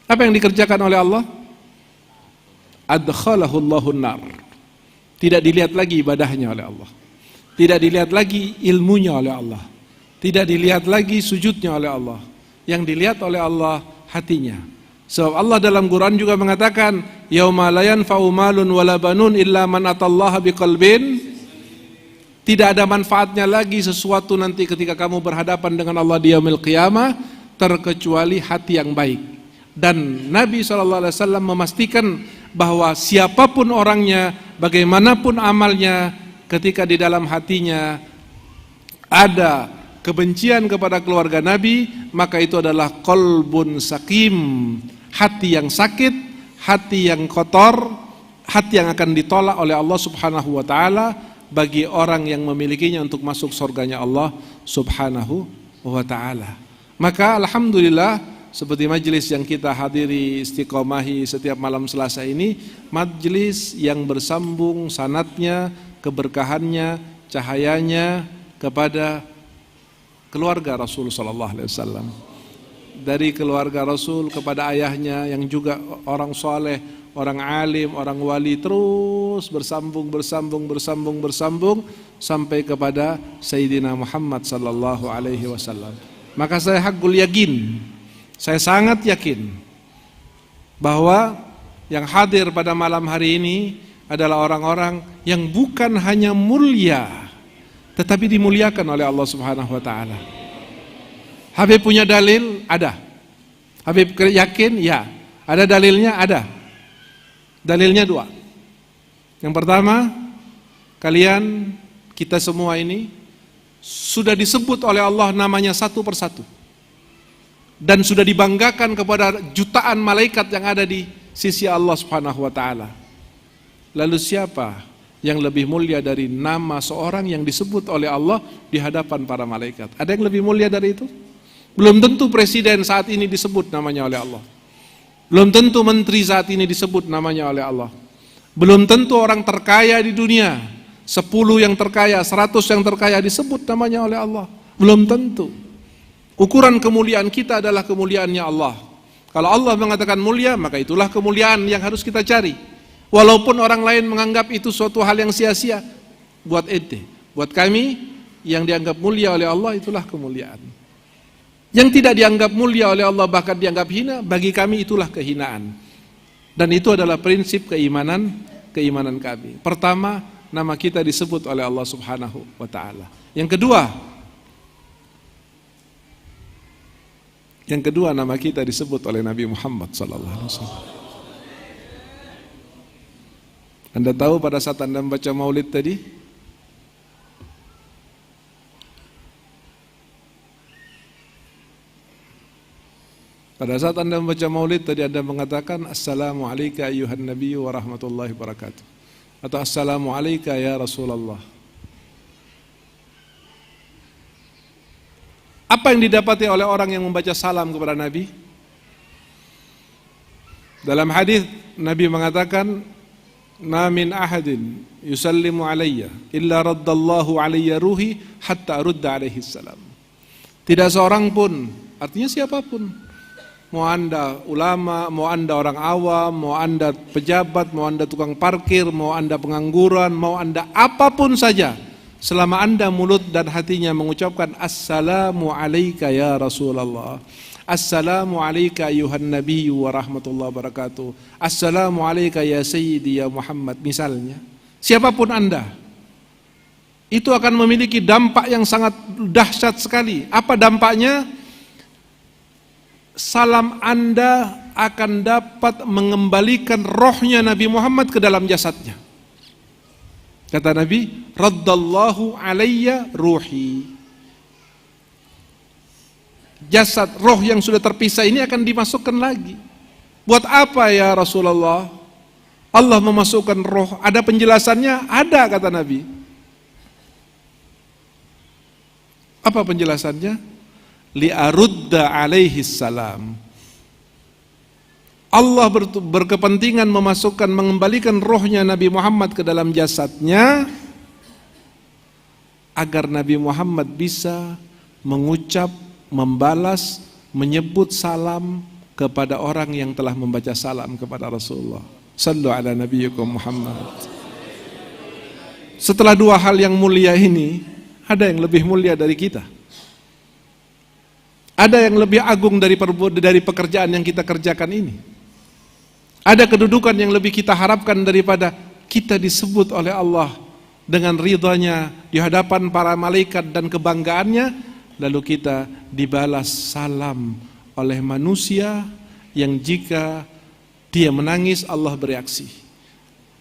Apa yang dikerjakan oleh Allah? Adkhalahu Allahun nar. Tidak dilihat lagi ibadahnya oleh Allah, tidak dilihat lagi ilmunya oleh Allah, tidak dilihat lagi sujudnya oleh Allah. Yang dilihat oleh Allah hatinya. Sebab Allah dalam Quran juga mengatakan, yauma la yanfa'u malun wala banun illa man atallaha biqalbin. Tidak ada manfaatnya lagi sesuatu nanti ketika kamu berhadapan dengan Allah di yaumil qiyamah terkecuali hati yang baik. Dan Nabi SAW memastikan bahwa siapapun orangnya, bagaimanapun amalnya, ketika di dalam hatinya ada kebencian kepada keluarga Nabi, maka itu adalah qalbun sakim, hati yang sakit, hati yang kotor, hati yang akan ditolak oleh Allah Subhanahu wa taala bagi orang yang memilikinya untuk masuk surganya Allah Subhanahu wa taala. Maka alhamdulillah, seperti majelis yang kita hadiri istiqomahi setiap malam Selasa ini, majelis yang bersambung sanadnya keberkahannya, cahayanya kepada keluarga Rasul sallallahu alaihi wasallam. Dari keluarga Rasul kepada ayahnya yang juga orang soleh, orang alim, orang wali, terus bersambung sampai kepada Sayyidina Muhammad sallallahu alaihi wasallam. Maka saya hakul yakin, saya sangat yakin bahwa yang hadir pada malam hari ini adalah orang-orang yang bukan hanya mulia tetapi dimuliakan oleh Allah Subhanahu wa taala. Habib punya dalil? Ada. Habib yakin? Ya. Ada dalilnya? Ada. Dalilnya dua. Yang pertama, kalian, kita semua ini sudah disebut oleh Allah namanya satu persatu. Dan sudah dibanggakan kepada jutaan malaikat yang ada di sisi Allah Subhanahu wa taala. Lalu siapa yang lebih mulia dari nama seorang yang disebut oleh Allah di hadapan para malaikat? Ada yang lebih mulia dari itu? Belum tentu presiden saat ini disebut namanya oleh Allah. Belum tentu menteri saat ini disebut namanya oleh Allah. Belum tentu orang terkaya di dunia, 10 yang terkaya, 100 yang terkaya disebut namanya oleh Allah. Belum tentu. Ukuran kemuliaan kita adalah kemuliaannya Allah. Kalau Allah mengatakan mulia, maka itulah kemuliaan yang harus kita cari. Walaupun orang lain menganggap itu suatu hal yang sia-sia, buat ente, buat kami yang dianggap mulia oleh Allah, itulah kemuliaan. Yang tidak dianggap mulia oleh Allah, bahkan dianggap hina, bagi kami itulah kehinaan. Dan itu adalah prinsip keimanan kami. Pertama, nama kita disebut oleh Allah Subhanahu wa taala. Yang kedua nama kita disebut oleh Nabi Muhammad sallallahu alaihi wasallam. Anda tahu pada saat Anda membaca Maulid tadi, pada saat Anda membaca Maulid tadi Anda mengatakan Assalamu alayka ayyuhan nabiyyu wa rahmatullahi wabarakatuh, atau Assalamu alayka ya Rasulullah. Apa yang didapati oleh orang yang membaca salam kepada Nabi? Dalam hadis Nabi mengatakan, "Ma min ahadin yusallimu alayya illa raddallahu alayya ruhi hatta rudda alaihi salam." Tidak seorang pun, artinya siapapun, mau Anda ulama, mau Anda orang awam, mau Anda pejabat, mau Anda tukang parkir, mau Anda pengangguran, mau Anda apapun saja, selama Anda mulut dan hatinya mengucapkan Assalamu alayka ya Rasulullah, Assalamu alayka ayuhan nabiyyu wa rahmatullahi wabarakatuh, Assalamu alayka ya sayyidi ya Muhammad, misalnya, siapapun Anda, itu akan memiliki dampak yang sangat dahsyat sekali. Apa dampaknya? Salam Anda akan dapat mengembalikan rohnya Nabi Muhammad ke dalam jasadnya. Kata Nabi, raddallahu alayya ruhi. Jasad, roh yang sudah terpisah ini akan dimasukkan lagi. Buat apa ya Rasulullah Allah memasukkan roh? Ada penjelasannya? Ada, kata Nabi. Apa penjelasannya? Li'arudda alaihi salam. Allah berkepentingan memasukkan, mengembalikan rohnya Nabi Muhammad ke dalam jasadnya agar Nabi Muhammad bisa mengucap, membalas, menyebut salam kepada orang yang telah membaca salam kepada Rasulullah. Sallu ala nabiyyikum Muhammad. Setelah dua hal yang mulia ini, ada yang lebih mulia dari kita. Ada yang lebih agung dari pekerjaan yang kita kerjakan ini. Ada kedudukan yang lebih kita harapkan daripada kita disebut oleh Allah dengan ridhanya di hadapan para malaikat dan kebanggaannya, lalu kita dibalas salam oleh manusia yang jika dia menangis Allah bereaksi,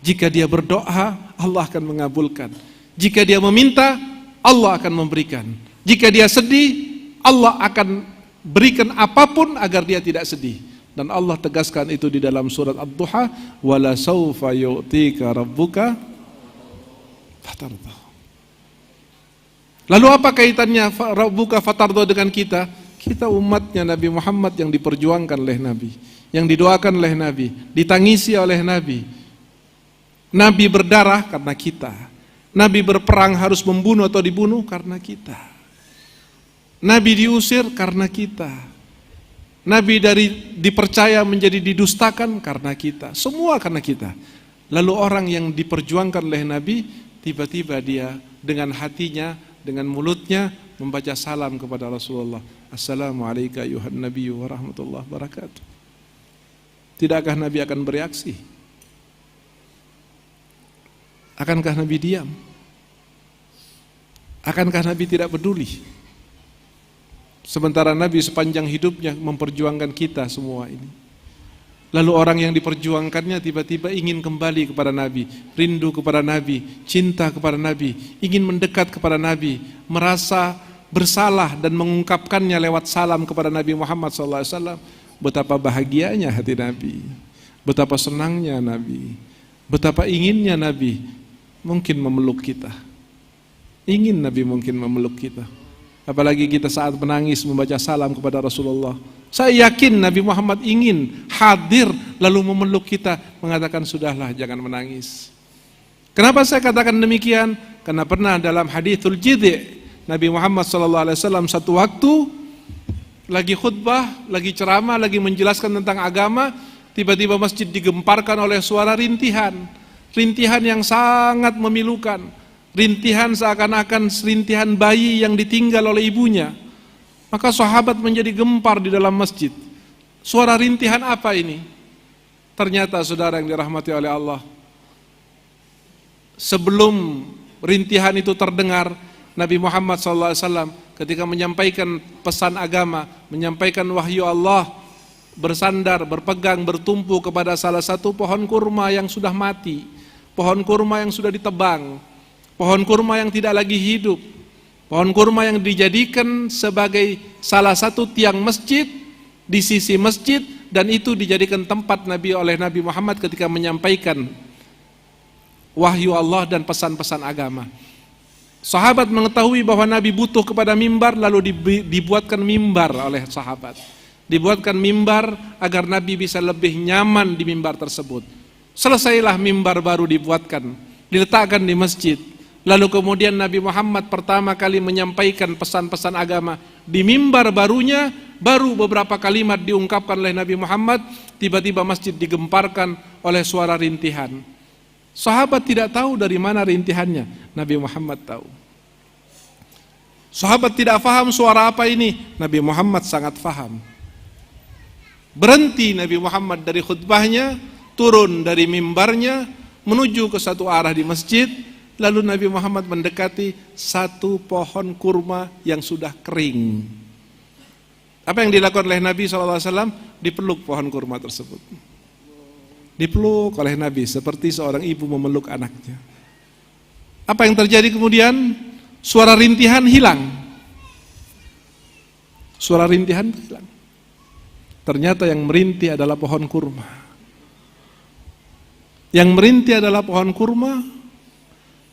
jika dia berdoa Allah akan mengabulkan, jika dia meminta Allah akan memberikan, jika dia sedih Allah akan berikan apapun agar dia tidak sedih. Dan Allah tegaskan itu di dalam surat Ad-Duha, wala saufa yu'tika rabbuka fatarda. Lalu apa kaitannya rabbuka fatarda dengan kita? Kita umatnya Nabi Muhammad yang diperjuangkan oleh Nabi, yang didoakan oleh Nabi, ditangisi oleh Nabi. Nabi berdarah karena kita. Nabi berperang harus membunuh atau dibunuh karena kita. Nabi diusir karena kita. Nabi dipercaya menjadi didustakan karena kita. Semua karena kita. Lalu orang yang diperjuangkan oleh Nabi, tiba-tiba dia dengan hatinya, dengan mulutnya membaca salam kepada Rasulullah. Assalamualaikum ayuhan nabiyyu wa rahmatullahi wabarakatuh. Tidakkah Nabi akan bereaksi? Akankah Nabi diam? Akankah Nabi tidak peduli? Sementara Nabi sepanjang hidupnya memperjuangkan kita semua ini. Lalu orang yang diperjuangkannya tiba-tiba ingin kembali kepada Nabi, rindu kepada Nabi, cinta kepada Nabi, ingin mendekat kepada Nabi, merasa bersalah dan mengungkapkannya lewat salam kepada Nabi Muhammad SAW. Betapa bahagianya hati Nabi, betapa senangnya Nabi, betapa inginnya Nabi mungkin memeluk kita. Ingin Nabi mungkin memeluk kita. Apalagi kita saat menangis membaca salam kepada Rasulullah. Saya yakin Nabi Muhammad ingin hadir lalu memeluk kita, mengatakan sudahlah jangan menangis. Kenapa saya katakan demikian? Karena pernah dalam hadithul jidhi' Nabi Muhammad SAW satu waktu lagi khutbah, lagi ceramah, lagi menjelaskan tentang agama, tiba-tiba masjid digemparkan oleh suara rintihan. Rintihan yang sangat memilukan. Rintihan seakan-akan rintihan bayi yang ditinggal oleh ibunya. Maka sahabat menjadi gempar di dalam masjid. Suara rintihan apa ini? Ternyata saudara yang dirahmati oleh Allah, sebelum rintihan itu terdengar, Nabi Muhammad SAW ketika menyampaikan pesan agama, menyampaikan wahyu Allah, bersandar, berpegang, bertumpu kepada salah satu pohon kurma yang sudah mati, pohon kurma yang sudah ditebang, pohon kurma yang tidak lagi hidup, pohon kurma yang dijadikan sebagai salah satu tiang masjid di sisi masjid, dan itu dijadikan tempat oleh Nabi Muhammad ketika menyampaikan wahyu Allah dan pesan-pesan agama. Sahabat mengetahui bahwa Nabi butuh kepada mimbar, lalu dibuatkan mimbar oleh sahabat. Dibuatkan mimbar agar Nabi bisa lebih nyaman di mimbar tersebut. Selesailah mimbar baru dibuatkan, diletakkan di masjid. Lalu kemudian Nabi Muhammad pertama kali menyampaikan pesan-pesan agama di mimbar barunya, baru beberapa kalimat diungkapkan oleh Nabi Muhammad, tiba-tiba masjid digemparkan oleh suara rintihan. Sahabat tidak tahu dari mana rintihannya, Nabi Muhammad tahu. Sahabat tidak faham suara apa ini, Nabi Muhammad sangat faham. Berhenti Nabi Muhammad dari khutbahnya, turun dari mimbarnya, menuju ke satu arah di masjid, lalu Nabi Muhammad mendekati satu pohon kurma yang sudah kering. Apa yang dilakukan oleh Nabi SAW? Dipeluk pohon kurma tersebut. Dipeluk oleh Nabi seperti seorang ibu memeluk anaknya. Apa yang terjadi kemudian? Suara rintihan hilang. Suara rintihan hilang. Ternyata yang merintih adalah pohon kurma. Yang merintih adalah pohon kurma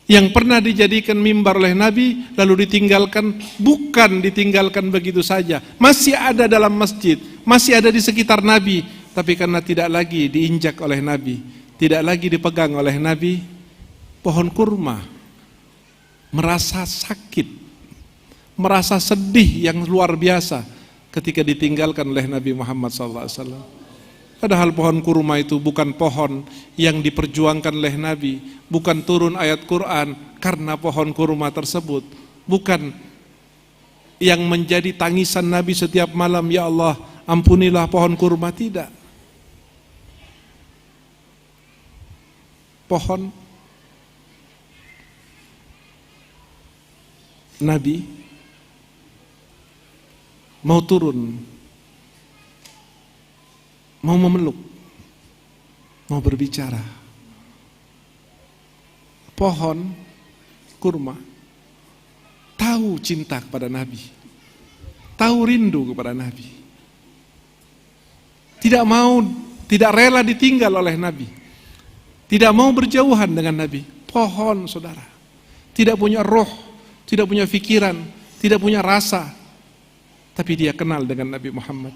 yang pernah dijadikan mimbar oleh Nabi, lalu ditinggalkan. Bukan ditinggalkan begitu saja, masih ada dalam masjid, masih ada di sekitar Nabi. Tapi karena tidak lagi diinjak oleh Nabi, tidak lagi dipegang oleh Nabi, pohon kurma merasa sakit, merasa sedih yang luar biasa ketika ditinggalkan oleh Nabi Muhammad SAW. Padahal pohon kurma itu bukan pohon yang diperjuangkan oleh Nabi, bukan turun ayat Quran karena pohon kurma tersebut, bukan yang menjadi tangisan Nabi setiap malam, ya Allah ampunilah pohon kurma, tidak. Pohon Nabi mau turun, mau memeluk, mau berbicara. Pohon kurma tahu cinta kepada Nabi, tahu rindu kepada Nabi, tidak rela ditinggal oleh Nabi, tidak mau berjauhan dengan Nabi. Pohon, saudara, tidak punya roh, tidak punya pikiran, tidak punya rasa, tapi dia kenal dengan Nabi Muhammad.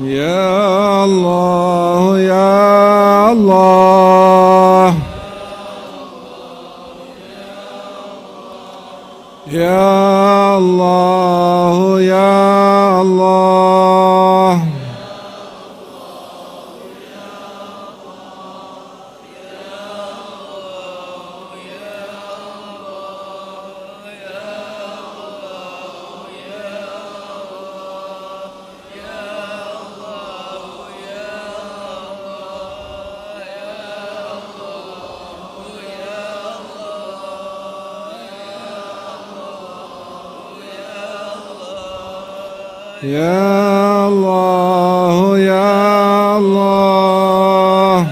Ya Allah, Ya Allah, Ya Allah, Ya Allah, Ya Allah, Ya Allah,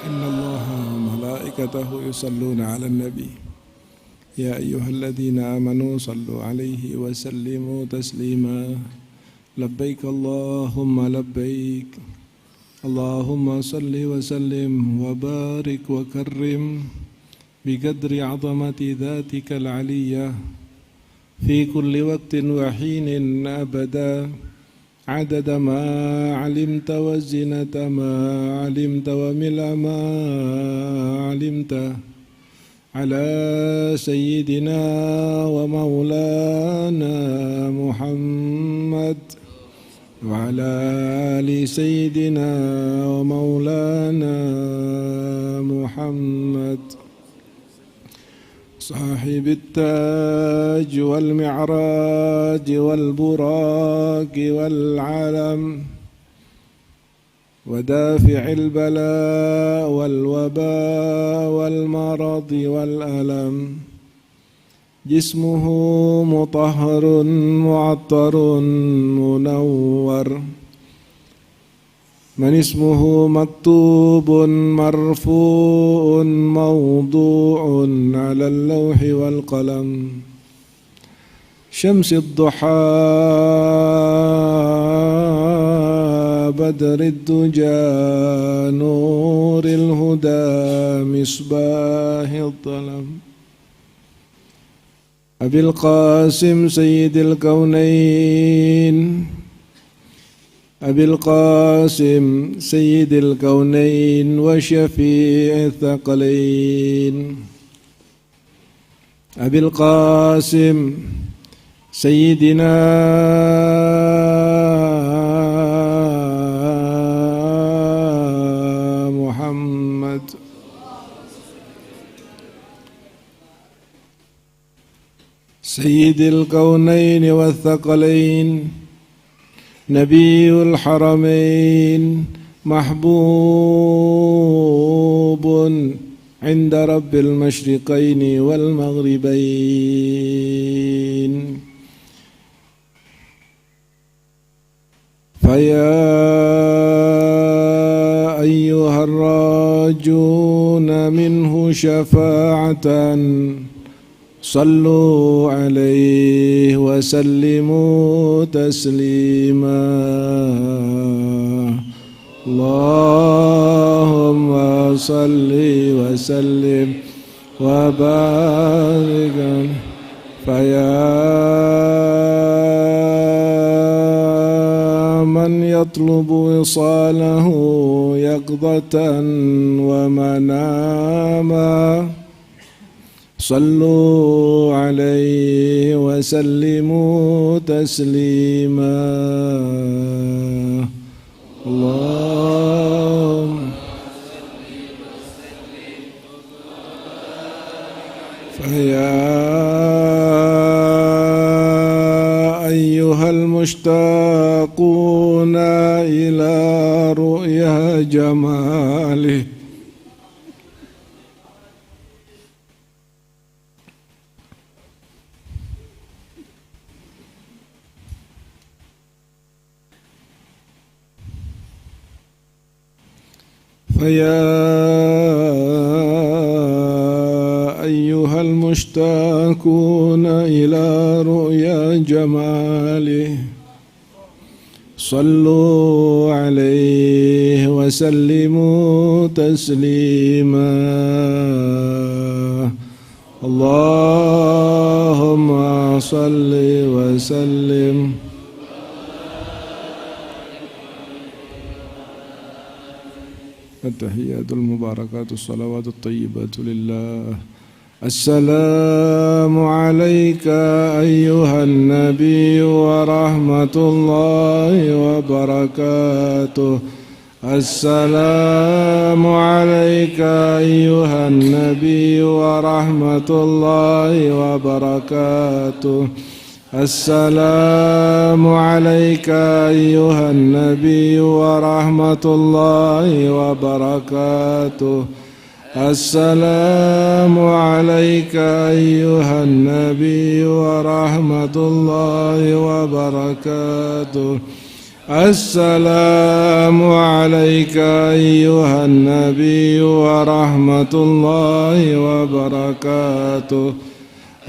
إن الله وملائكته يصلون على النبي يا أيها الذين آمنوا صلوا عليه وسلموا تسليما لبيك اللهم لبيك اللهم صل وسلم وبارك وكرم بقدر عظمة ذاتك العلية في كل وقت وحين أبدا عدد ما علمت وزنة ما علمت وملء ما علمت على سيدنا ومولانا محمد وعلى آل سيدنا ومولانا محمد صاحب التاج والمعراج والبراق والعلم ودافع البلاء والوباء والمرض والألم جسمه مطهر معطر منور من اسمه مكتوب مرفوع موضوع على اللوح والقلم شمس الضحى بدر الدجى نور الهدى مصباح الظلم أبي القاسم سيد الكونين أبي القاسم سيد الكونين وشفيع الثقلين أبي القاسم سيدنا محمد سيد الكونين والثقلين نبي الحرمين محبوب عند رب المشرقين والمغربين فيا أيها الراجون منه شفاعة صلوا عليه وسلموا تسليما اللهم صل وسلم وبارك فيا من يطلب وصاله يقظة ومناما صلوا عليه وسلموا تسليما اللهم فيا أيها المشتاقون إلى رؤيا جماله فيا أيها المشتاقون إلى رؤيا جماله صلوا عليه وسلموا تسليما اللهم صل وسلم التحيات المباركات الصلوات الطيبات لله. السلام عليك أيها النبي ورحمة الله وبركاته. السلام عليك أيها النبي ورحمة الله وبركاته. السلام عليك أيها النبي ورحمة الله وبركاته. السلام عليك أيها النبي ورحمة الله وبركاته. السلام عليك أيها النبي ورحمة الله وبركاته.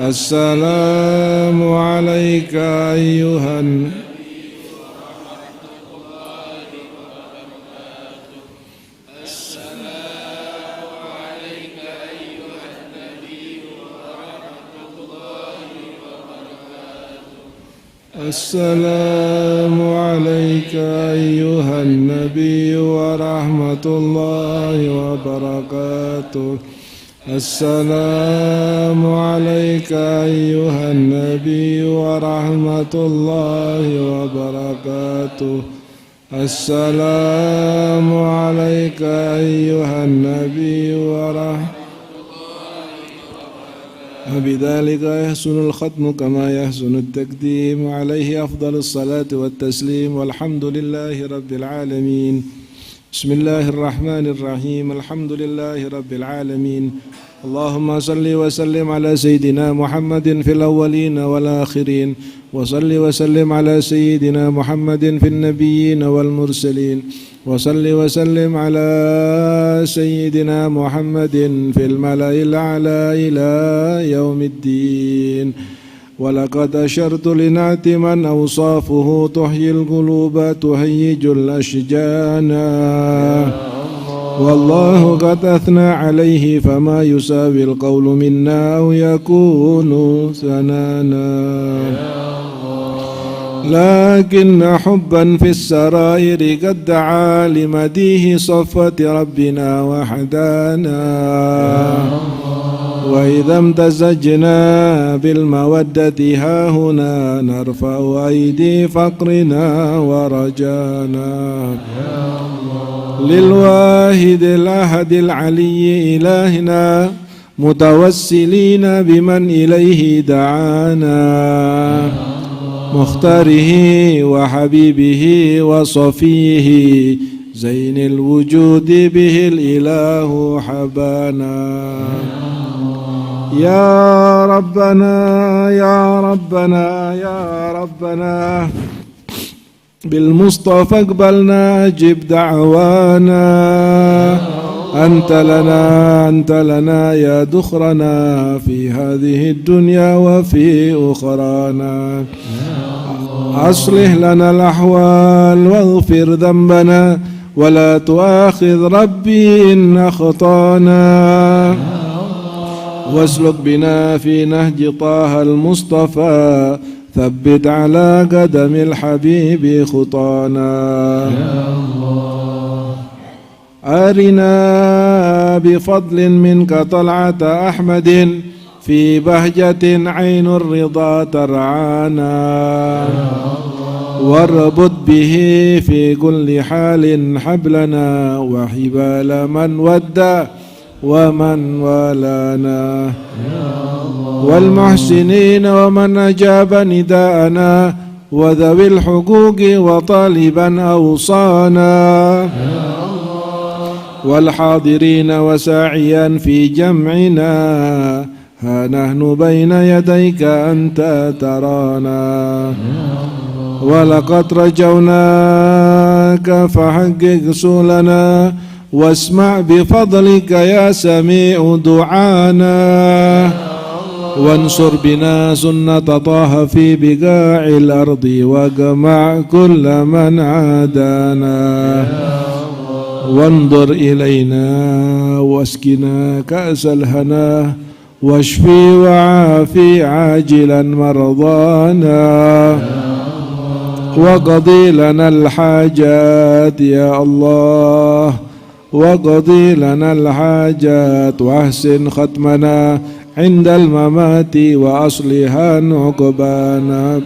السلام عليك أيها النبي ورحمة الله وبركاته. السلام عليك أيها النبي ورحمة الله وبركاته. السلام عليك أيها النبي ورحمة الله وبركاته. السلام عليك أيها النبي ورحمة الله وبركاته. السلام عليك أيها النبي ورحمة وبذلك يحسن الختم كما يحسن التقديم. عليه أفضل الصلاة والتسليم والحمد لله رب العالمين. بسم الله الرحمن الرحيم. الحمد لله رب العالمين. اللهم صل وسلم على سيدنا محمد في الأولين والآخرين، وصل وسلم على سيدنا محمد في النبيين والمرسلين، وصل وسلم على سيدنا محمد في الملأ الأعلى إلى يوم الدين. ولقد أشرت لنعت من أوصافه تحيي القلوب تهيج الأشجان، والله قد أثنى عليه فما يساوي القول منا أو يكون ثنانا. لكن حبا في السرائر قد دعا لمديه صفة ربنا وحدانا. وإذا امتزجنا بالمودة هاهنا نرفع أيدي فقرنا ورجانا. للواحد الأحد العلي إلهنا متوسلين بمن إليه دعانا، مختاره وحبيبه وصفيه زين الوجود به الإله حبانا. يا ربنا يا ربنا يا ربنا بالمصطفى اقبلنا أجب دعوانا. أنت لنا يا دخرنا في هذه الدنيا وفي أخرانا. أصلح لنا الأحوال واغفر ذنبنا ولا تؤاخذ ربي إن أخطانا. واسلك بنا في نهج طه المصطفى ثبت على قدم الحبيب خطانا. أرنا بفضل منك طلعة أحمد في بهجة عين الرضا ترعانا. واربط به في كل حال حبلنا وحبال من ودى ومن والانا. والمحسنين ومن أجاب نداءنا وذوي الحقوق وطالبا أوصانا. والحاضرين وساعيا في جمعنا ها نحن بين يديك أنت ترانا. ولقد رجوناك فحقق سؤلنا واسمع بفضلك يا سميع دعانا وانصر بنا سنة طه في بقاع الأرض واجمع كل من عادانا وانظر إلينا واسقنا كأس الهنا واشفي وعافي عاجلا مرضانا وقضي لنا الحاجات يا الله وقضي لنا الحاجات واحسن ختمنا عند الممات وأصلها عقبانا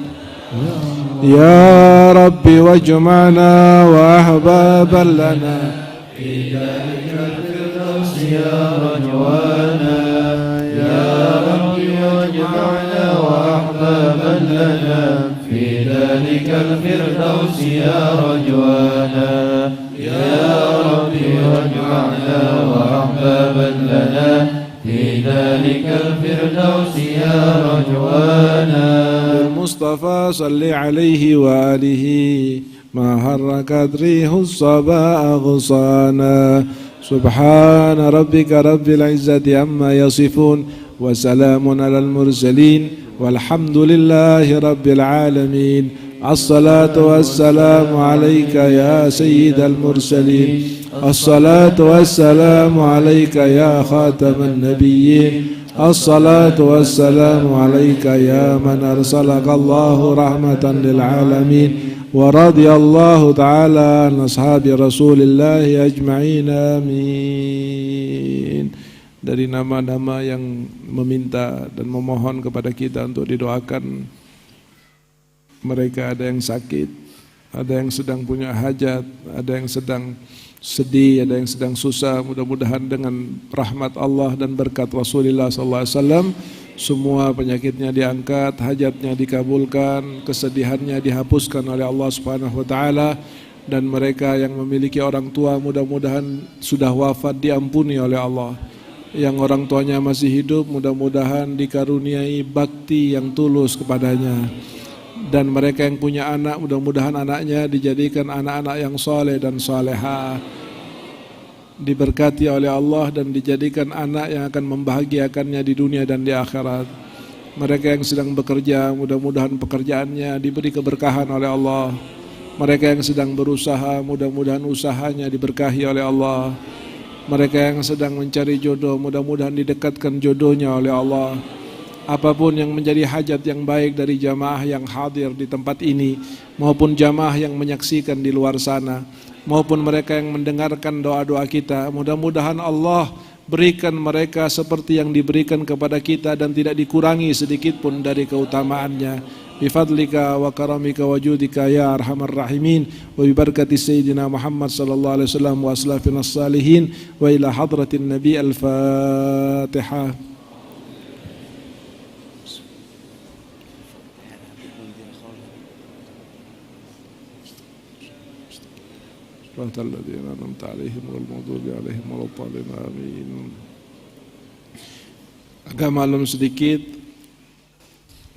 يا رب واجمعنا وأحبابا لنا في ذلك الفردوس يا رجوانا يا رب واجمعنا وأحبابا لنا في ذلك الفردوس يا رجوانا يا رب واجمعنا وأحبابا لنا في ذلك الفردوس يا رجوانا المصطفى صل عليه وآله ما حركت ريح الصبا أغصانا سبحان ربك رب العزة عما يصفون وسلام على المرسلين والحمد لله رب العالمين الصلاة والسلام عليك يا سيد المرسلين الصلاة والسلام عليك يا خاتم النبيين الصلاة والسلام عليك يا من أرسلك الله رحمة للعالمين ورضي الله تعالى عن أصحاب رسول الله أجمعين آمين. Dari nama-nama yang meminta dan memohon kepada kita untuk didoakan, mereka ada yang sakit, ada yang sedang punya hajat, ada yang sedang sedih, ada yang sedang susah. Mudah-mudahan dengan rahmat Allah dan berkat Rasulullah SAW semua penyakitnya diangkat, hajatnya dikabulkan, kesedihannya dihapuskan oleh Allah Subhanahu wa taala, dan mereka yang memiliki orang tua mudah-mudahan sudah wafat diampuni oleh Allah. Yang orang tuanya masih hidup mudah-mudahan dikaruniai bakti yang tulus kepadanya. Dan mereka yang punya anak mudah-mudahan anaknya dijadikan anak-anak yang soleh dan soleha, diberkati oleh Allah dan dijadikan anak yang akan membahagiakannya di dunia dan di akhirat. Mereka yang sedang bekerja mudah-mudahan pekerjaannya diberi keberkahan oleh Allah. Mereka yang sedang berusaha mudah-mudahan usahanya diberkahi oleh Allah. Mereka yang sedang mencari jodoh mudah-mudahan didekatkan jodohnya oleh Allah. Apapun yang menjadi hajat yang baik dari jamaah yang hadir di tempat ini maupun jamaah yang menyaksikan di luar sana maupun mereka yang mendengarkan doa-doa kita, mudah-mudahan Allah berikan mereka seperti yang diberikan kepada kita dan tidak dikurangi sedikit pun dari keutamaannya. Bifadlika wa karamika wa judika ya arhamar rahimin wa bibarakati sayyidina Muhammad sallallahu alaihi wasallam wa aslafina salihin wa ila hadratin nabi al-Fatihah. Rabbal ladzina an'amta 'alaihim wal maghdubi 'alaihim waladdallin amin. Agak malam sedikit,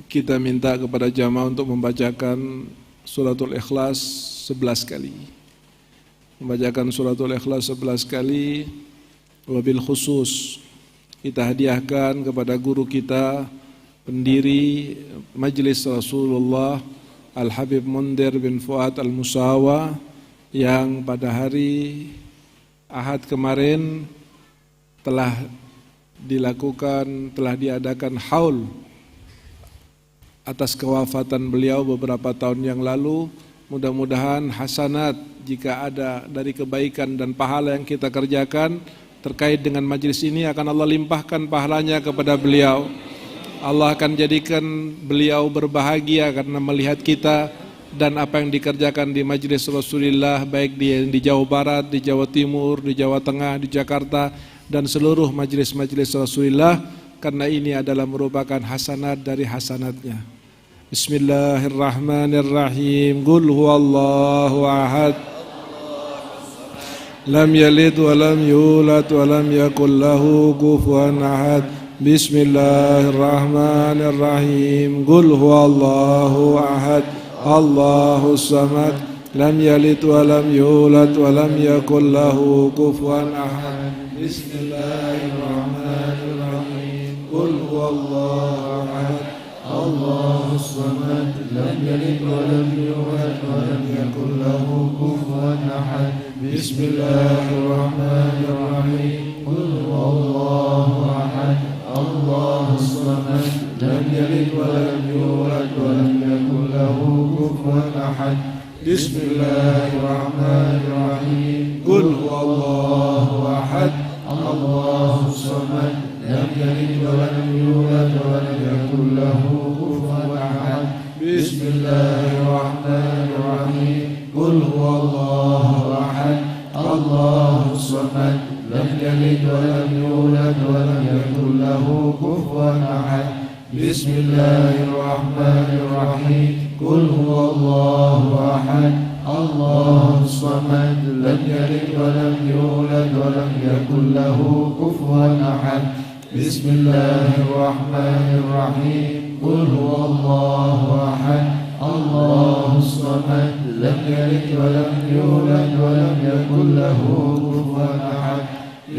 kita minta kepada jamaah untuk membacakan suratul Ikhlas 11 kali. Membacakan suratul Ikhlas 11 kali, wabil khusus kita hadiahkan kepada guru kita, pendiri Majelis Rasulullah Al-Habib Mundir bin Fuad Al-Musawa, yang pada hari Ahad kemarin telah diadakan haul atas kewafatan beliau beberapa tahun yang lalu. Mudah-mudahan hasanat jika ada dari kebaikan dan pahala yang kita kerjakan terkait dengan majelis ini akan Allah limpahkan pahalanya kepada beliau. Allah akan jadikan beliau berbahagia karena melihat kita dan apa yang dikerjakan di Majelis Rasulullah, baik di Jawa Barat, di Jawa Timur, di Jawa Tengah, di Jakarta, dan seluruh majelis-majelis Rasulullah, karena ini adalah merupakan hasanat dari hasanatnya. Bismillahirrahmanirrahim. Qul huwallahu ahad, lam yalid wa lam yulad wa lam yakul lahu kufuwan ahad. Bismillahirrahmanirrahim. Qul huwallahu ahad, Allahus samad, لم يلد ولم يولد ولم يكن له كفوا أحد بسم الله الرحمن الرحيم قل هو الله أحد الله الصمد لم يلد ولم يولد ولم يكن له كفوا أحد بسم الله الرحمن الرحيم قل هو الله أحد الله الصمد لم يلد ولم يولد ولم يكن له كفوا أحد بسم الله الرحمن الرحيم قل هو الله أحد الله الصمد لم يلد ولم يولد ولم يكن له كفوا أحد بسم الله الرحمن الرحيم قل هو الله أحد الله الصمد لم يلد ولم يولد ولم يكن له كفوا أحد بسم الله الرحمن الرحيم قل هو الله أحد الله الصمد لم يلد ولم يولد ولم يكن له كفوا أحد بسم الله الرحمن الرحيم قل هو الله أحد الله الصمد لم يلد ولم يولد ولم يكن له كفوا أحد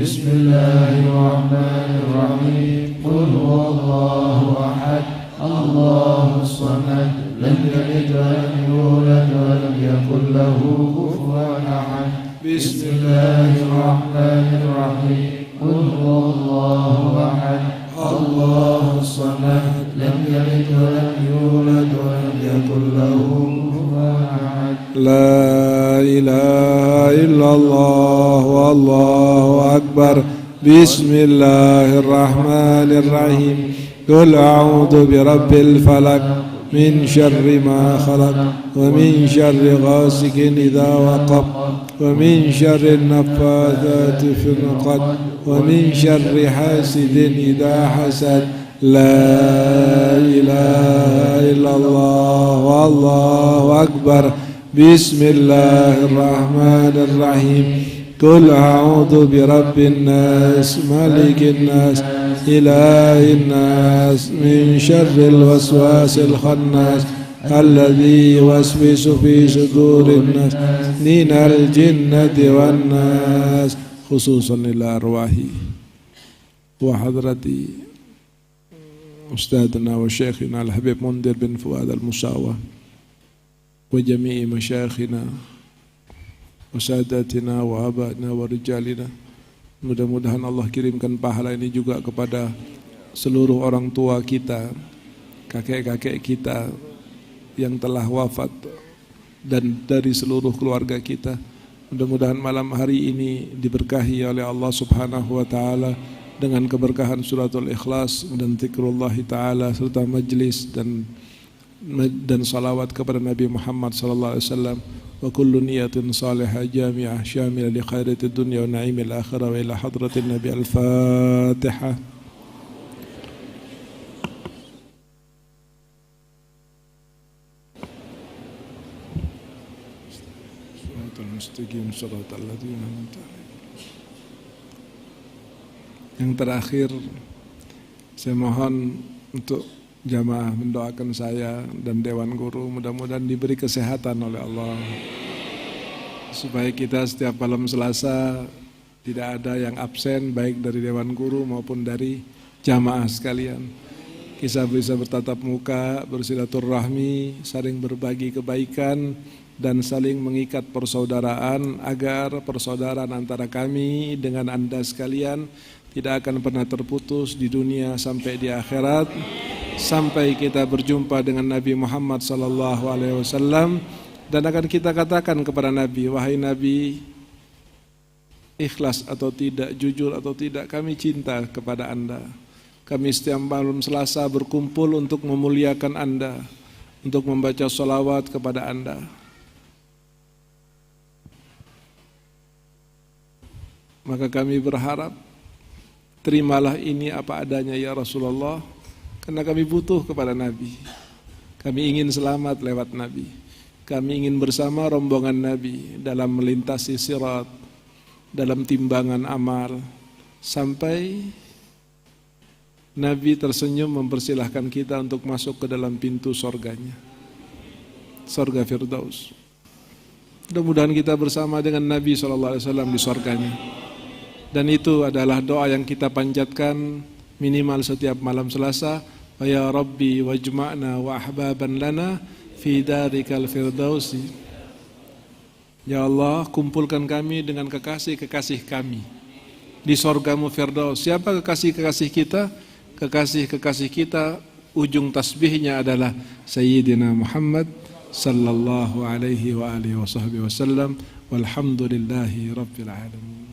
بسم الله الرحمن الرحيم قل هو الله أحد الله الصمد لم يلد ولم يولد ولم يكن له كفوا أحد بسم الله الرحمن الرحيم قل هو الله أحد الله الصمد لم يلد ولم يولد ولم يكن له كفوا أحد لا إله إلا الله والله أكبر بسم الله الرحمن الرحيم قل أعوذ برب الفلق من شر ما خلق ومن شر غاسق إذا وقب ومن شر النفاثات في العقد ومن شر حاسد إذا حسد لا إله إلا الله والله أكبر بسم الله الرحمن الرحيم قل أعوذ برب الناس ملك الناس إله الناس من شر الوسواس الخناس الذي يوسوس في صدور الناس من الجنة والناس خصوصا للأرواح وحضرة أستاذنا وشيخنا الحبيب منذر بن فؤاد المساوى وجميع مشايخنا وساداتنا وآبائنا ورجالنا. Mudah-mudahan Allah kirimkan pahala ini juga kepada seluruh orang tua kita, kakek-kakek kita yang telah wafat dan dari seluruh keluarga kita. Mudah-mudahan malam hari ini diberkahi oleh Allah Subhanahu wa taala dengan keberkahan suratul Ikhlas dan zikrullah taala serta majlis dan salawat kepada Nabi Muhammad sallallahu alaihi wasallam. Wa kullu niyatin salihah jami'ah syamilah li khairatid dunya wa na'imil akhirah wa ila hadratin Nabi. Al-Fatihah. Shiratal mustaqim shiratal ladzina an'amta alaihim. Yang terakhir saya mohon untuk jamaah mendoakan saya dan Dewan Guru, mudah-mudahan diberi kesehatan oleh Allah supaya kita setiap malam Selasa tidak ada yang absen baik dari Dewan Guru maupun dari jamaah sekalian. Kita bisa bertatap muka, bersilaturahmi, saling berbagi kebaikan dan saling mengikat persaudaraan agar persaudaraan antara kami dengan Anda sekalian tidak akan pernah terputus di dunia sampai di akhirat, sampai kita berjumpa dengan Nabi Muhammad sallallahu alaihi wasallam dan akan kita katakan kepada Nabi, wahai Nabi, ikhlas atau tidak, jujur atau tidak, kami cinta kepada Anda. Kami setiap malam Selasa berkumpul untuk memuliakan Anda, untuk membaca sholawat kepada Anda. Maka kami berharap, terimalah ini apa adanya ya Rasulullah, karena kami butuh kepada Nabi. Kami ingin selamat lewat Nabi. Kami ingin bersama rombongan Nabi dalam melintasi sirat, dalam timbangan amal, sampai Nabi tersenyum mempersilahkan kita untuk masuk ke dalam pintu sorganya, sorga Firdaus. Mudah-mudahan kita bersama dengan Nabi SAW di surganya. Dan itu adalah doa yang kita panjatkan minimal setiap malam Selasa. Ya Rabbi wajma'na wa ahbaban lana fi darikal firdausi. Ya Allah, kumpulkan kami dengan kekasih-kekasih kami di surgamu Firdaus. Siapa kekasih-kekasih kita? Kekasih-kekasih kita ujung tasbihnya adalah Sayyidina Muhammad sallallahu alaihi wa alihi wa sahbihi wasallam. Walhamdulillahi rabbil alamin.